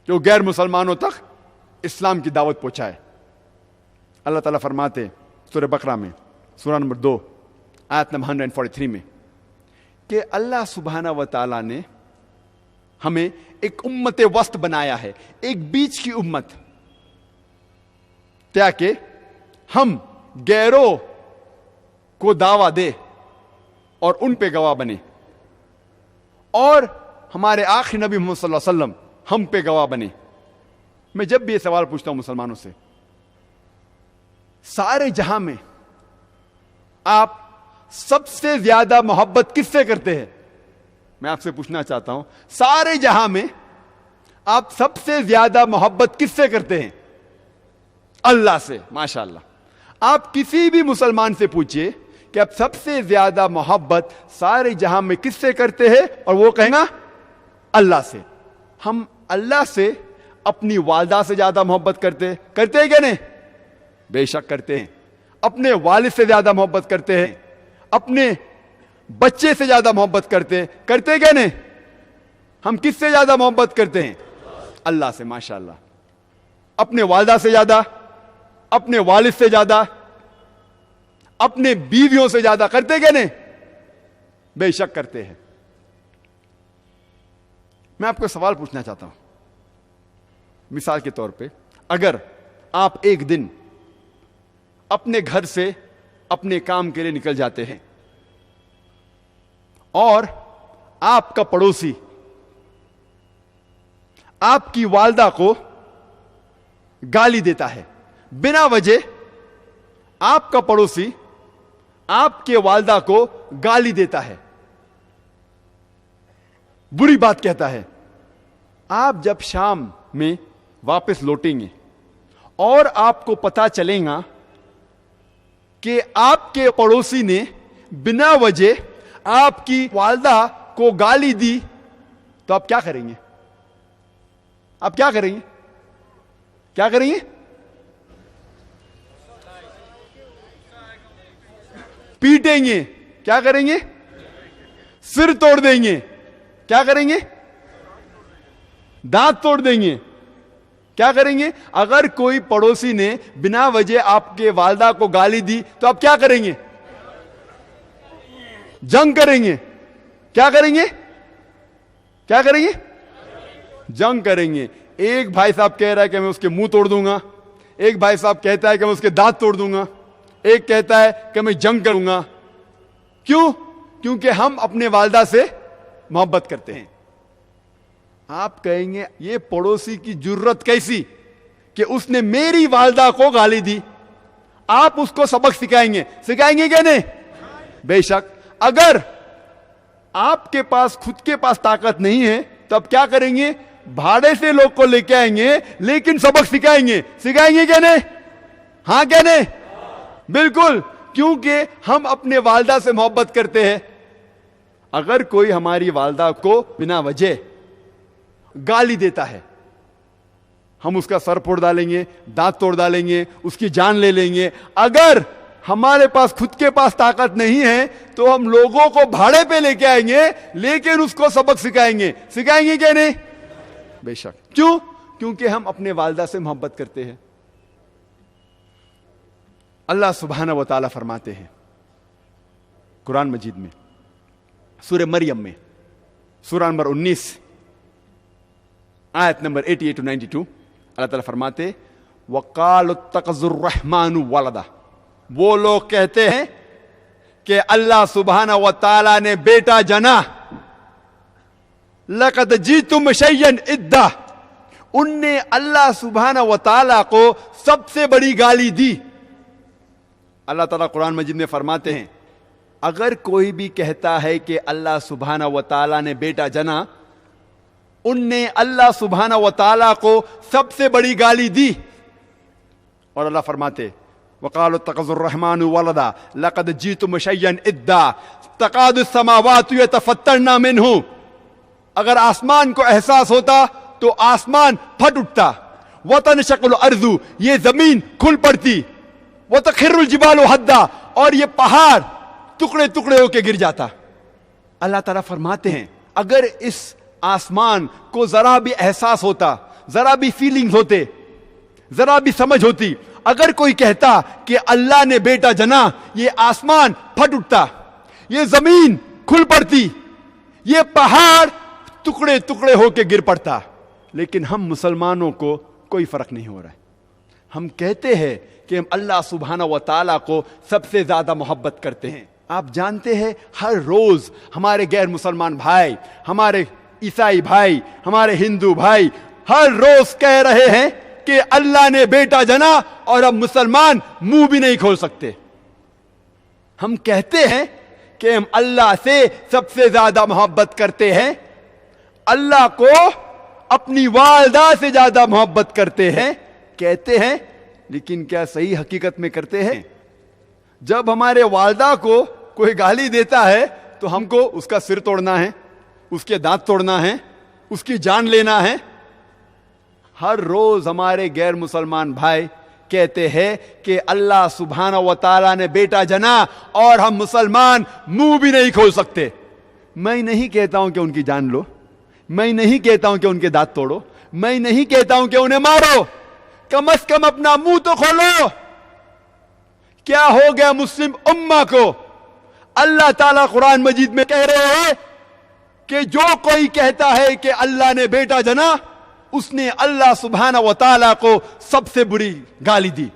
S6: کہ وہ غیر مسلمانوں تک اسلام کی دعوت پہنچائے. اللہ تعالیٰ فرماتے سورہ بقرہ میں سورہ نمبر 2 آیت نمبر 143 میں کہ اللہ سبحانہ و تعالیٰ نے ہمیں ایک امت وسط بنایا ہے, ایک بیچ کی امت, تاکہ ہم غیروں کو دعویٰ دے اور ان پہ گواہ بنے, اور ہمارے آخری نبی محمد صلی اللہ علیہ وسلم ہم پہ گواہ بنے. میں جب بھی یہ سوال پوچھتا ہوں مسلمانوں سے, سارے جہاں میں آپ سب سے زیادہ محبت کس سے کرتے ہیں؟ میں آپ سے پوچھنا چاہتا ہوں, سارے جہاں میں آپ سب سے زیادہ محبت کس سے کرتے ہیں؟ اللہ سے. ماشاءاللہ. آپ کسی بھی مسلمان سے پوچھئے کہ آپ سب سے زیادہ محبت سارے جہاں میں کس سے کرتے ہیں, اور وہ کہیں گا اللہ سے. ہم اللہ سے اپنی والدہ سے زیادہ محبت کرتے ہیں کہ نہیں؟ بے شک کرتے ہیں. اپنے والد سے زیادہ محبت کرتے ہیں, اپنے بچے سے زیادہ محبت کرتے کہ نہیں؟ ہم کس سے زیادہ محبت کرتے ہیں؟ اللہ سے. ماشاءاللہ. اپنے والدہ سے زیادہ, اپنے والد سے زیادہ, اپنے بیویوں سے زیادہ کرتے کہ نہیں؟ بے شک کرتے ہیں. میں آپ کو سوال پوچھنا چاہتا ہوں. مثال کے طور پہ اگر آپ ایک دن اپنے گھر سے اپنے کام کے لیے نکل جاتے ہیں اور آپ کا پڑوسی آپ کی والدہ کو گالی دیتا ہے بنا وجہ, آپ کا پڑوسی آپ کے والدہ کو گالی دیتا ہے, بری بات کہتا ہے. آپ جب شام میں واپس لوٹیں گے اور آپ کو پتا چلے گا کہ آپ کے پڑوسی نے بنا وجہ آپ کی والدہ کو گالی دی, تو آپ کیا کریں گے؟ آپ کیا کریں گے؟ کیا کریں گے؟ پیٹیں گے. کیا کریں گے؟ سر توڑ دیں گے. کیا کریں گے؟ دانت توڑ دیں گے. کیا کریں گے؟ اگر کوئی پڑوسی نے بنا وجہ آپ کے والدہ کو گالی دی تو آپ کیا کریں گے؟ جنگ کریں گے. کیا کریں گے؟ کیا کریں گے؟ جنگ کریں گے. ایک بھائی صاحب کہہ رہا ہے کہ میں اس کے منہ توڑ دوں گا, ایک بھائی صاحب کہتا ہے کہ میں اس کے دانت توڑ دوں گا, ایک کہتا ہے کہ میں جنگ کروں گا. کیوں؟ کیونکہ ہم اپنے والدہ سے محبت کرتے ہیں. آپ کہیں گے یہ پڑوسی کی جرت کیسی کہ اس نے میری والدہ کو گالی دی. آپ اس کو سبق سکھائیں گے, سکھائیں گے کہ نہیں؟ بے شک. اگر آپ کے پاس خود کے پاس طاقت نہیں ہے تو اب کیا کریں گے؟ بھاڑے سے لوگ کو لے کے آئیں گے, لیکن سبق سکھائیں گے. سکھائیں گے کہ نہیں؟ ہاں کہ نہیں؟ بالکل. کیونکہ ہم اپنے والدہ سے محبت کرتے ہیں. اگر کوئی ہماری والدہ کو بنا وجہ گالی دیتا ہے, ہم اس کا سر پھوڑ ڈالیں گے, دانت توڑ ڈالیں گے, اس کی جان لے لیں گے. اگر ہمارے پاس خود کے پاس طاقت نہیں ہے تو ہم لوگوں کو بھاڑے پہ لے کے آئیں گے, لیکن اس کو سبق سکھائیں گے. سکھائیں گے کہ نہیں؟ بے شک. کیوں؟ کیونکہ ہم اپنے والدہ سے محبت کرتے ہیں. اللہ سبحانہ و تعالیٰ فرماتے ہیں قرآن مجید میں, سورہ مریم میں, سورہ نمبر 19 آیت نمبر 88 to 92, اللہ تعالیٰ فرماتے وَقَالُوا اتَّخَذَ الرَّحْمَنُ وَلَدًا. وہ لوگ کہتے ہیں کہ اللہ سبحانہ و تعالیٰ نے بیٹا جنا. لَقَدْ جِئْتُمْ شَيْئًا إِدًّا. ان نے اللہ سبحانہ و تعالیٰ کو سب سے بڑی گالی دی. اللہ تعالیٰ قرآن مجید میں فرماتے ہیں اگر کوئی بھی کہتا ہے کہ اللہ سبحانہ و تعالیٰ نے بیٹا جنا, ان نے اللہ سبحانہ و تعالیٰ کو سب سے بڑی گالی دی. اور اللہ فرماتے وَقَالُوا اتَّخَذَ الرَّحْمَنُ وَلَدًا لَقَدْ جِئْتُمْ شَيْئًا إِدًّا تَكَادُ السَّمَاوَاتُ يَتَفَطَّرْنَ مِنْهُ. اگر آسمان کو احساس ہوتا تو آسمان پھٹ اٹھتا. وَتَنشَقُّ الْأَرْضُ, یہ زمین کھل پڑتی. وَتَخِرُّ الْجِبَالُ هَدًّا, اور یہ پہاڑ ٹکڑے ٹکڑے ہو کے گر جاتا. اللہ تعالیٰ فرماتے ہیں اگر اس آسمان کو ذرا بھی احساس ہوتا, ذرا بھی فیلنگز ہوتے, ذرا بھی سمجھ ہوتی, اگر کوئی کہتا کہ اللہ نے بیٹا جنا, یہ آسمان پھٹ اٹھتا, یہ زمین کھل پڑتی, یہ پہاڑ ٹکڑے ٹکڑے ہو کے گر پڑتا. لیکن ہم مسلمانوں کو کوئی فرق نہیں ہو رہا ہے. ہم کہتے ہیں کہ ہم اللہ سبحانہ و تعالیٰ کو سب سے زیادہ محبت کرتے ہیں. آپ جانتے ہیں ہر روز ہمارے غیر مسلمان بھائی, ہمارے عیسائی بھائی, ہمارے ہندو بھائی ہر روز کہہ رہے ہیں کہ اللہ نے بیٹا جنا, اور اب مسلمان منہ بھی نہیں کھول سکتے. ہم کہتے ہیں کہ ہم اللہ سے سب سے زیادہ محبت کرتے ہیں, اللہ کو اپنی والدہ سے زیادہ محبت کرتے ہیں کہتے ہیں, لیکن کیا صحیح حقیقت میں کرتے ہیں؟ جب ہمارے والدہ کو کوئی گالی دیتا ہے تو ہم کو اس کا سر توڑنا ہے, اس کے دانت توڑنا ہے, اس کی جان لینا ہے. ہر روز ہمارے غیر مسلمان بھائی کہتے ہیں کہ اللہ سبحانہ و تعالیٰ نے بیٹا جنا, اور ہم مسلمان منہ بھی نہیں کھول سکتے. میں نہیں کہتا ہوں کہ ان کی جان لو, میں نہیں کہتا ہوں کہ ان کے دانت توڑو, میں نہیں کہتا ہوں کہ انہیں مارو, کم از کم اپنا منہ تو کھولو. کیا ہو گیا مسلم امہ کو؟ اللہ تعالیٰ قرآن مجید میں کہہ رہے ہیں کہ جو کوئی کہتا ہے کہ اللہ نے بیٹا جنا, اس نے اللہ سبحانہ و تعالیٰ کو سب سے بری گالی دی.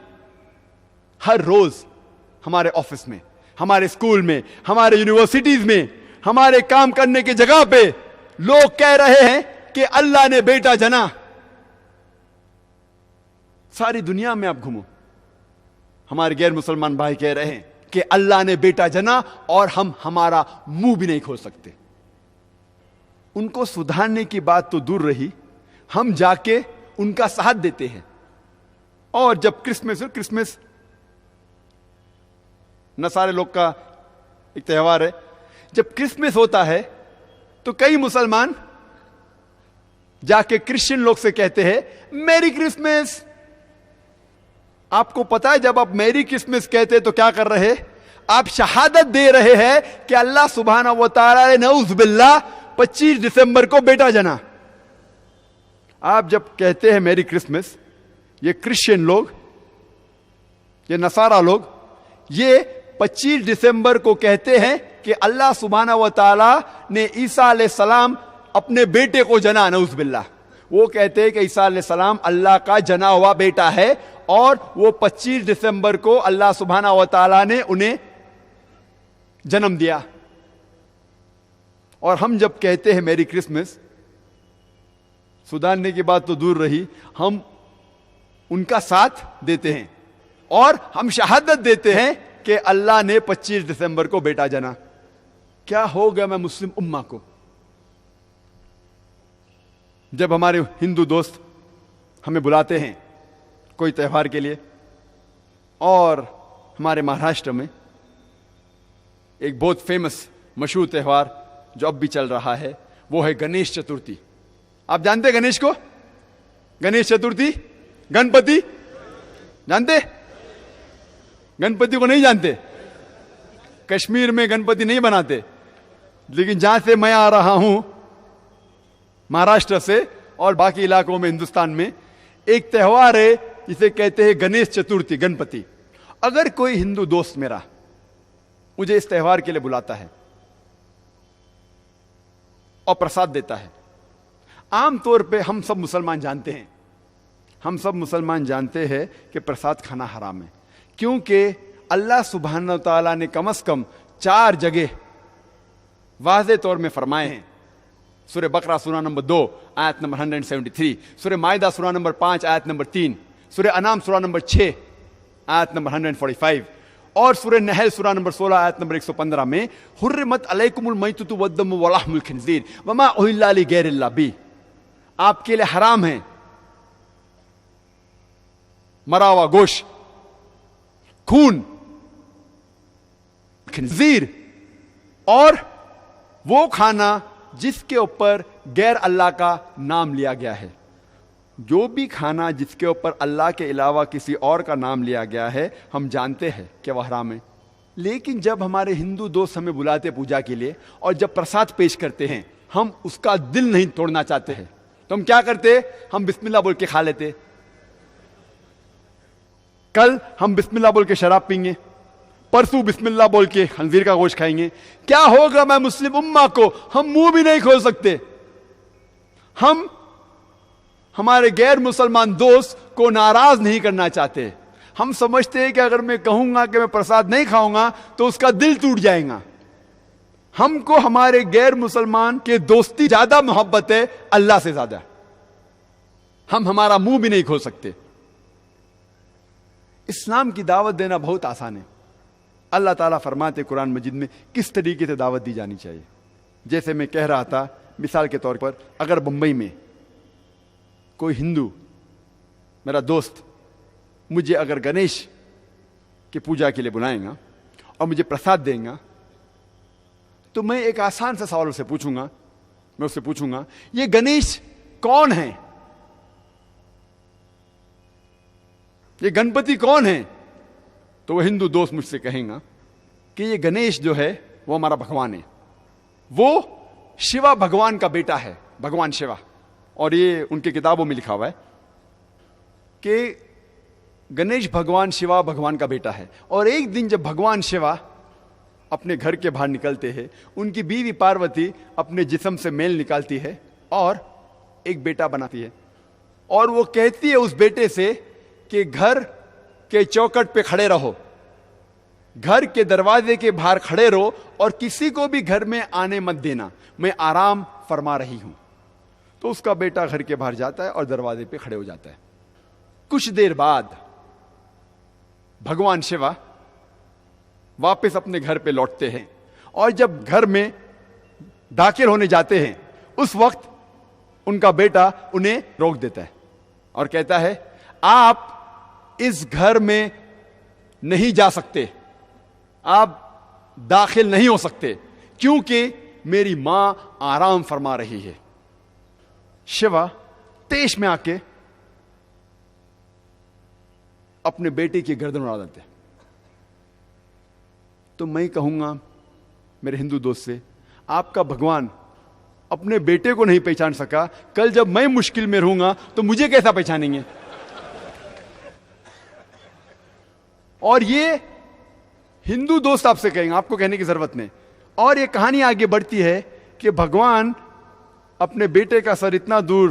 S6: ہر روز ہمارے آفس میں, ہمارے اسکول میں, ہمارے یونیورسٹیز میں, ہمارے کام کرنے کی جگہ پہ لوگ کہہ رہے ہیں کہ اللہ نے بیٹا جنا. ساری دنیا میں آپ گھومو, ہمارے غیر مسلمان بھائی کہہ رہے ہیں کہ اللہ نے بیٹا جنا, اور ہم ہمارا منہ بھی نہیں کھول سکتے. ان کو سدھارنے کی بات تو دور رہی, ہم جا کے ان کا ساتھ دیتے ہیں. اور جب کرسمس نصارے لوگ کا ایک تہوار ہے, جب کرسمس ہوتا ہے تو کئی مسلمان جا کے کرسچن لوگ سے کہتے ہیں میری کرسمس. آپ کو پتا ہے جب آپ میری کرسمس کہتے تو کیا کر رہے؟ آپ شہادت دے رہے ہیں کہ اللہ سبحانہ و تعالیٰ نے نعوذ باللہ 25 دسمبر کو بیٹا جنا. آپ جب کہتے ہیں میری کرسمس, یہ کرسچن لوگ, یہ نصارہ لوگ, یہ 25 دسمبر کو کہتے ہیں کہ اللہ سبحانہ و تعالی نے عیسیٰ علیہ السلام اپنے بیٹے کو جنا، نعوذ باللہ. وہ کہتے ہیں کہ عیسیٰ علیہ السلام اللہ کا جنا ہوا بیٹا ہے اور وہ 25 دسمبر کو اللہ سبحانہ و تعالی نے انہیں جنم دیا. اور ہم جب کہتے ہیں میری کرسمس، سدھارنے کی بات تو دور رہی، ہم ان کا ساتھ دیتے ہیں اور ہم شہادت دیتے ہیں کہ اللہ نے 25 دسمبر کو بیٹا جنا. کیا ہو گیا میں مسلم امہ کو؟ جب ہمارے ہندو دوست ہمیں بلاتے ہیں کوئی تہوار کے لیے، اور ہمارے مہاراشٹر میں ایک بہت فیمس مشہور تہوار جو اب بھی چل رہا ہے وہ ہے گنیش چترتھی. آپ جانتے گنیش کو؟ گنیش چترتھی، گنپتی جانتے؟ گنپتی کو نہیں جانتے؟ کشمیر میں گنپتی نہیں بناتے، لیکن جہاں سے میں آ رہا ہوں مہاراشٹر سے اور باقی علاقوں میں ہندوستان میں ایک تہوار ہے جسے کہتے ہیں گنیش چترتھی، گنپتی. اگر کوئی ہندو دوست میرا مجھے اس تہوار کے لیے بلاتا ہے اور پرساد دیتا ہے، عام طور پہ ہم سب مسلمان جانتے ہیں کہ پرساد کھانا حرام ہے، کیونکہ اللہ سبحانہ و تعالیٰ نے کم از کم 4 جگہ واضح طور میں فرمائے ہیں. سورہ بقرہ سورہ نمبر 2 آیت نمبر 173، سورہ مائدہ سورہ نمبر 5 آیت نمبر 3، سورہ انعام سورہ نمبر 6 آیت نمبر 145 اور سورہ نحل سورہ نمبر 16 آیت نمبر 115 میں حرمت علیکم المیتۃ والدم ولحم الخنزیر وما اہل لغیر اللہ بہ، آپ کے لیے حرام ہے مرا ہوا گوشت، خون، خنزیر اور وہ کھانا جس کے اوپر غیر اللہ کا نام لیا گیا ہے. جو بھی کھانا جس کے اوپر اللہ کے علاوہ کسی اور کا نام لیا گیا ہے ہم جانتے ہیں کہ وہ حرام ہے. لیکن جب ہمارے ہندو دوست ہمیں بلاتے پوجا کے لیے اور جب پرساد پیش کرتے ہیں ہم اس کا دل نہیں توڑنا چاہتے ہیں، تو ہم کیا کرتے؟ ہم بسم اللہ بول کے کھا لیتے. کل ہم بسم اللہ بول کے شراب پئیں گے، پرسوں بسم اللہ بول کے خنزیر کا گوشت کھائیں گے. کیا ہوگا میں مسلم امہ کو؟ ہم منہ بھی نہیں کھول سکتے. ہم ہمارے غیر مسلمان دوست کو ناراض نہیں کرنا چاہتے. ہم سمجھتے ہیں کہ اگر میں کہوں گا کہ میں پرساد نہیں کھاؤں گا تو اس کا دل ٹوٹ جائے گا. ہم کو ہمارے غیر مسلمان کے دوستی زیادہ محبت ہے اللہ سے زیادہ. ہم ہمارا منہ بھی نہیں کھول سکتے. اسلام کی دعوت دینا بہت آسان ہے. اللہ تعالیٰ فرماتے قرآن مجید میں کس طریقے سے دعوت دی جانی چاہیے. جیسے میں کہہ رہا تھا، مثال کے طور پر اگر بمبئی میں کوئی ہندو میرا دوست مجھے اگر گنیش کی پوجا کے لیے بلائیں گا اور مجھے پرساد دیں گا تو میں ایک آسان سا سوال اسے پوچھوں گا. میں اس سے پوچھوں گا یہ گنیش کون ہے؟ یہ گنپتی کون ہے؟ تو وہ ہندو دوست مجھ سے کہیں گا کہ یہ گنیش جو ہے وہ ہمارا بھگوان ہے، وہ شیوا بھگوان کا بیٹا ہے، بھگوان شیوا. اور یہ ان کی کتابوں میں لکھا ہوا ہے کہ گنیش بھگوان شیوا بھگوان کا بیٹا ہے. اور ایک دن جب بھگوان شیوا اپنے گھر کے باہر نکلتے ہیں، ان کی بیوی پاروتی اپنے جسم سے میل نکالتی ہے اور ایک بیٹا بناتی ہے، اور وہ کہتی ہے اس بیٹے سے کہ گھر کے چوکٹ پہ کھڑے رہو، گھر کے دروازے کے باہر کھڑے رہو اور کسی کو بھی گھر میں آنے مت دینا، میں آرام فرما رہی ہوں. تو اس کا بیٹا گھر کے باہر جاتا ہے اور دروازے پہ کھڑے ہو جاتا ہے. کچھ دیر بعد بھگوان شیوا واپس اپنے گھر پہ لوٹتے ہیں اور جب گھر میں داخل ہونے جاتے ہیں اس وقت ان کا بیٹا انہیں روک دیتا ہے اور کہتا ہے آپ اس گھر میں نہیں جا سکتے، آپ داخل نہیں ہو سکتے کیونکہ میری ماں آرام فرما رہی ہے. شیوا تیش میں آ کے اپنے بیٹے کی گردن اڑا دیتے. تو میں کہوں گا میرے ہندو دوست سے، آپ کا بھگوان اپنے بیٹے کو نہیں پہچان سکا، کل جب میں مشکل میں رہوں گا تو مجھے کیسا پہچانیں گے؟ اور یہ ہندو دوست آپ سے کہیں گے، آپ کو کہنے کی ضرورت نہیں. اور یہ کہانی آگے بڑھتی ہے کہ بھگوان اپنے بیٹے کا سر اتنا دور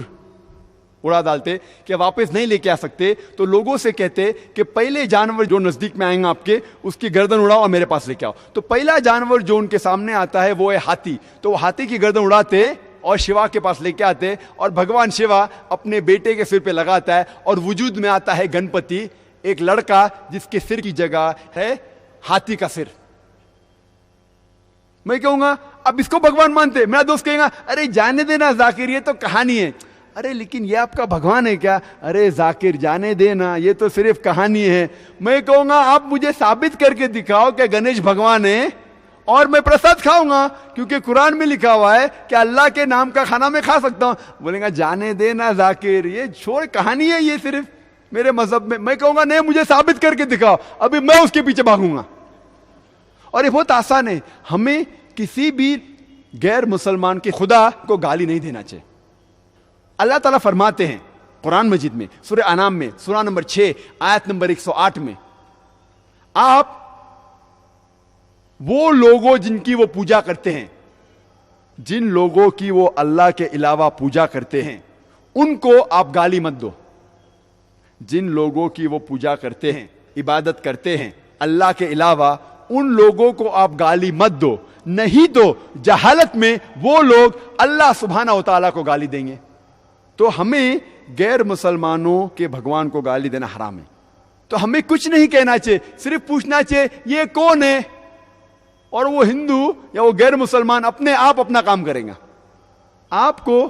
S6: اڑا ڈالتے کہ واپس نہیں لے کے آ سکتے، تو لوگوں سے کہتے کہ پہلے جانور جو نزدیک میں آئیں گا آپ کے، اس کی گردن اڑاؤ اور میرے پاس لے کے آؤ. تو پہلا جانور جو ان کے سامنے آتا ہے وہ ہے ہاتھی. تو وہ ہاتھی کی گردن اڑاتے اور شیوا کے پاس لے کے آتے، اور بھگوان شیوا اپنے بیٹے کے سر پہ لگاتا ہے، اور وجود میں آتا ہے گنپتی، ایک لڑکا جس کے سر کی جگہ ہے ہاتھی کا سر. میں کہوں گا اب اس کو بھگوان مانتے؟ میرا دوست کہے گا ارے جانے دینا ذاکر، یہ تو کہانی ہے. ارے لیکن یہ آپ کا بھگوان ہے کیا؟ ارے ذاکر جانے دینا، یہ تو صرف کہانی ہے. میں کہوں گا آپ مجھے ثابت کر کے دکھاؤ کہ گنیش بھگوان ہے، اور میں پرساد کھاؤں گا، کیونکہ قرآن میں لکھا ہوا ہے کہ اللہ کے نام کا کھانا میں کھا سکتا ہوں. بولیں گا جانے دینا ذاکر، یہ چھوڑ، کہانی ہے یہ صرف میرے مذہب میں. میں کہوں گا نہیں، مجھے ثابت کر کے دکھاؤ، ابھی میں اس کے پیچھے بھاگوں گا. اور یہ بہت آسان ہے. ہمیں کسی بھی غیر مسلمان کے خدا کو گالی نہیں دینا چاہیے. اللہ تعالیٰ فرماتے ہیں قرآن مجید میں سورہ انعام میں سورہ نمبر 6 آیت نمبر 108 میں، آپ وہ لوگوں جن کی وہ پوجا کرتے ہیں، جن لوگوں کی وہ اللہ کے علاوہ پوجا کرتے ہیں، ان کو آپ گالی مت دو. جن لوگوں کی وہ پوجا کرتے ہیں، عبادت کرتے ہیں اللہ کے علاوہ، ان لوگوں کو آپ گالی مت دو، نہیں تو جہالت میں وہ لوگ اللہ سبحانہ و تعالیٰ کو گالی دیں گے. تو ہمیں غیر مسلمانوں کے بھگوان کو گالی دینا حرام ہے. تو ہمیں کچھ نہیں کہنا چاہیے، صرف پوچھنا چاہیے یہ کون ہے، اور وہ ہندو یا وہ غیر مسلمان اپنے آپ اپنا کام کریں گا. آپ کو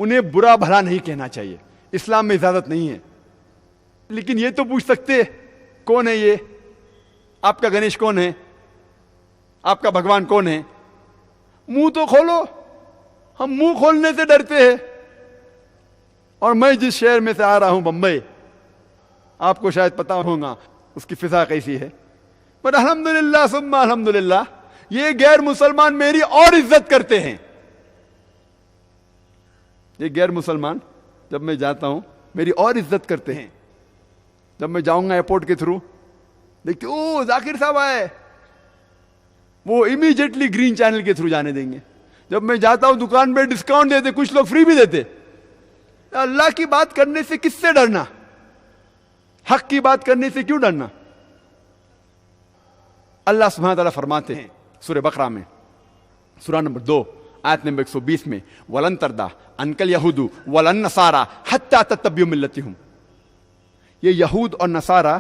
S6: انہیں برا بھلا نہیں کہنا چاہیے، اسلام میں اجازت نہیں ہے. لیکن یہ تو پوچھ سکتے کون ہے یہ، آپ کا گنیش کون ہے، آپ کا بھگوان کون ہے. منہ تو کھولو. ہم منہ کھولنے سے ڈرتے ہیں. اور میں جس شہر میں سے آ رہا ہوں بمبئی، آپ کو شاید پتا ہوگا اس کی فضا کیسی ہے، پر الحمدللہ ثم الحمدللہ یہ غیر مسلمان میری اور عزت کرتے ہیں. یہ غیر مسلمان جب میں جاتا ہوں میری اور عزت کرتے ہیں. جب میں جاؤں گا ایئرپورٹ کے تھرو، دیکھتے او ذاکر صاحب آئے، وہ امیڈیٹلی گرین چینل کے تھرو جانے دیں گے. جب میں جاتا ہوں دکان پہ ڈسکاؤنٹ دیتے، کچھ لوگ فری بھی دیتے. اللہ کی بات کرنے سے کس سے ڈرنا، حق کی بات کرنے سے کیوں ڈرنا. اللہ سبحانہ تعالیٰ فرماتے ہیں سورہ بقرہ میں سورہ نمبر 2 آیت نمبر 120 میں، وَلَن تَرْضَىٰ عَنْكَ الْيَهُودُ وَلَا النَّصَارَىٰ حَتَّىٰ تَتَّبِعَ مِلَّتَهُمْ. یہ یہود اور نصارہ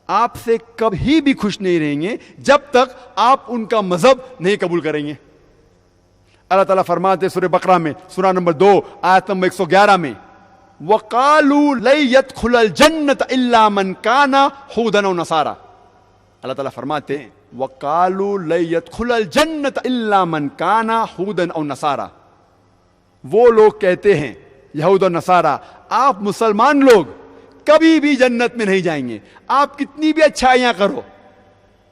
S6: آپ سے کبھی بھی خوش نہیں رہیں گے جب تک آپ ان کا مذہب نہیں قبول کریں گے. اللہ تعالیٰ فرماتے سورہ بقرہ میں سورہ نمبر 2 آیت نمبر 111 میں، وَقَالُوا لَن يَدْخُلَ الْجَنَّةَ إِلَّا مَنْ كَانَ هُودًا أَوْ نَصَارَىٰ. اللہ تعالیٰ فرماتے ہیں وَقَالُوا لَن يَدْخُلَ الْجَنَّةَ إِلَّا مَنْ كَانَ هُودًا أَوْ نَصَارَىٰ. وہ لوگ کہتے ہیں یہود اور نصارہ، آپ مسلمان لوگ کبھی بھی جنت میں نہیں جائیں گے. آپ کتنی بھی اچھائیاں کرو،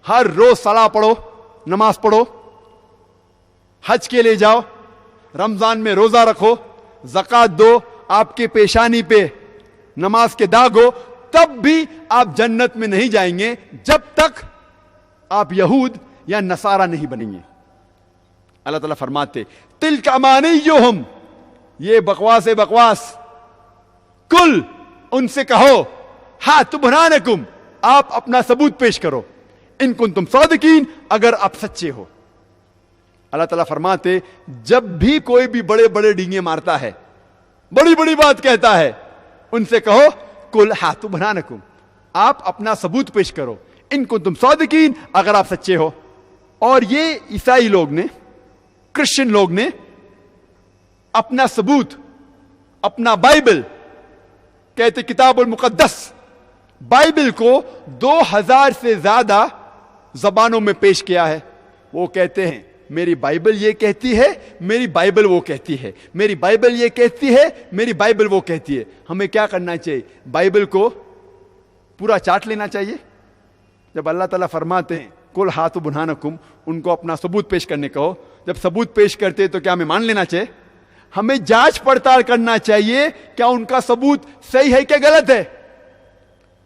S6: ہر روز صلاح پڑھو، نماز پڑھو، حج کے لیے جاؤ، رمضان میں روزہ رکھو، زکوٰۃ دو، آپ کے پیشانی پہ نماز کے داغ ہو، تب بھی آپ جنت میں نہیں جائیں گے جب تک آپ یہود یا نصارہ نہیں بنیں گے. اللہ تعالیٰ فرماتے تلک امانیہم، یہ بکواس ہے بکواس. کل ان سے کہو ہاتھ برہانکم، آپ اپنا ثبوت پیش کرو، ان کنتم صادقین، اگر آپ سچے ہو. اللہ تعالیٰ فرماتے جب بھی کوئی بھی بڑے بڑے ڈینگے مارتا ہے، بڑی بڑی بات کہتا ہے، ان سے کہو کل ہاتھ برہانکم، آپ اپنا ثبوت پیش کرو، ان کنتم صادقین، اگر آپ سچے ہو. اور یہ عیسائی لوگ نے، کرسچن لوگ نے اپنا ثبوت، اپنا بائبل کہتے کتاب المقدس، بائبل کو 2000 سے زیادہ زبانوں میں پیش کیا ہے. وہ کہتے ہیں میری بائبل یہ کہتی ہے، میری بائبل وہ کہتی ہے، میری بائبل یہ کہتی ہے، میری بائبل وہ کہتی ہے. ہمیں کیا کرنا چاہیے؟ بائبل کو پورا چاٹ لینا چاہیے. جب اللہ تعالیٰ فرماتے ہیں کل ہاتھ برہانکم، ان کو اپنا ثبوت پیش کرنے کہو، جب ثبوت پیش کرتے تو کیا ہمیں مان لینا چاہیے؟ ہمیں جانچ پڑتال کرنا چاہیے کیا ان کا ثبوت صحیح ہے کہ غلط ہے.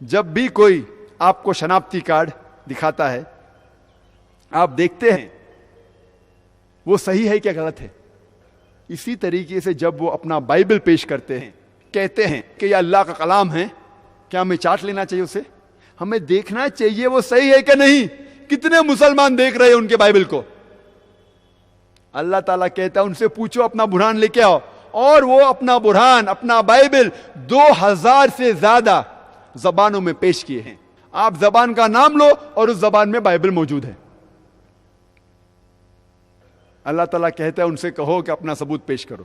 S6: جب بھی کوئی آپ کو شناختی کارڈ دکھاتا ہے، آپ دیکھتے ہیں وہ صحیح ہے کیا غلط ہے. اسی طریقے سے جب وہ اپنا بائبل پیش کرتے ہیں, کہتے ہیں کہ یہ اللہ کا کلام ہے, کیا ہمیں چاٹ لینا چاہیے اسے؟ ہمیں دیکھنا چاہیے وہ صحیح ہے کہ نہیں. کتنے مسلمان دیکھ رہے ہیں ان کے بائبل کو؟ اللہ تعالیٰ کہتا ہے ان سے پوچھو اپنا برہان لے کے آؤ, اور وہ اپنا برہان, اپنا بائبل 2000 سے زیادہ زبانوں میں پیش کیے ہیں. آپ زبان کا نام لو اور اس زبان میں بائبل موجود ہے. اللہ تعالیٰ کہتا ہے ان سے کہو کہ اپنا ثبوت پیش کرو.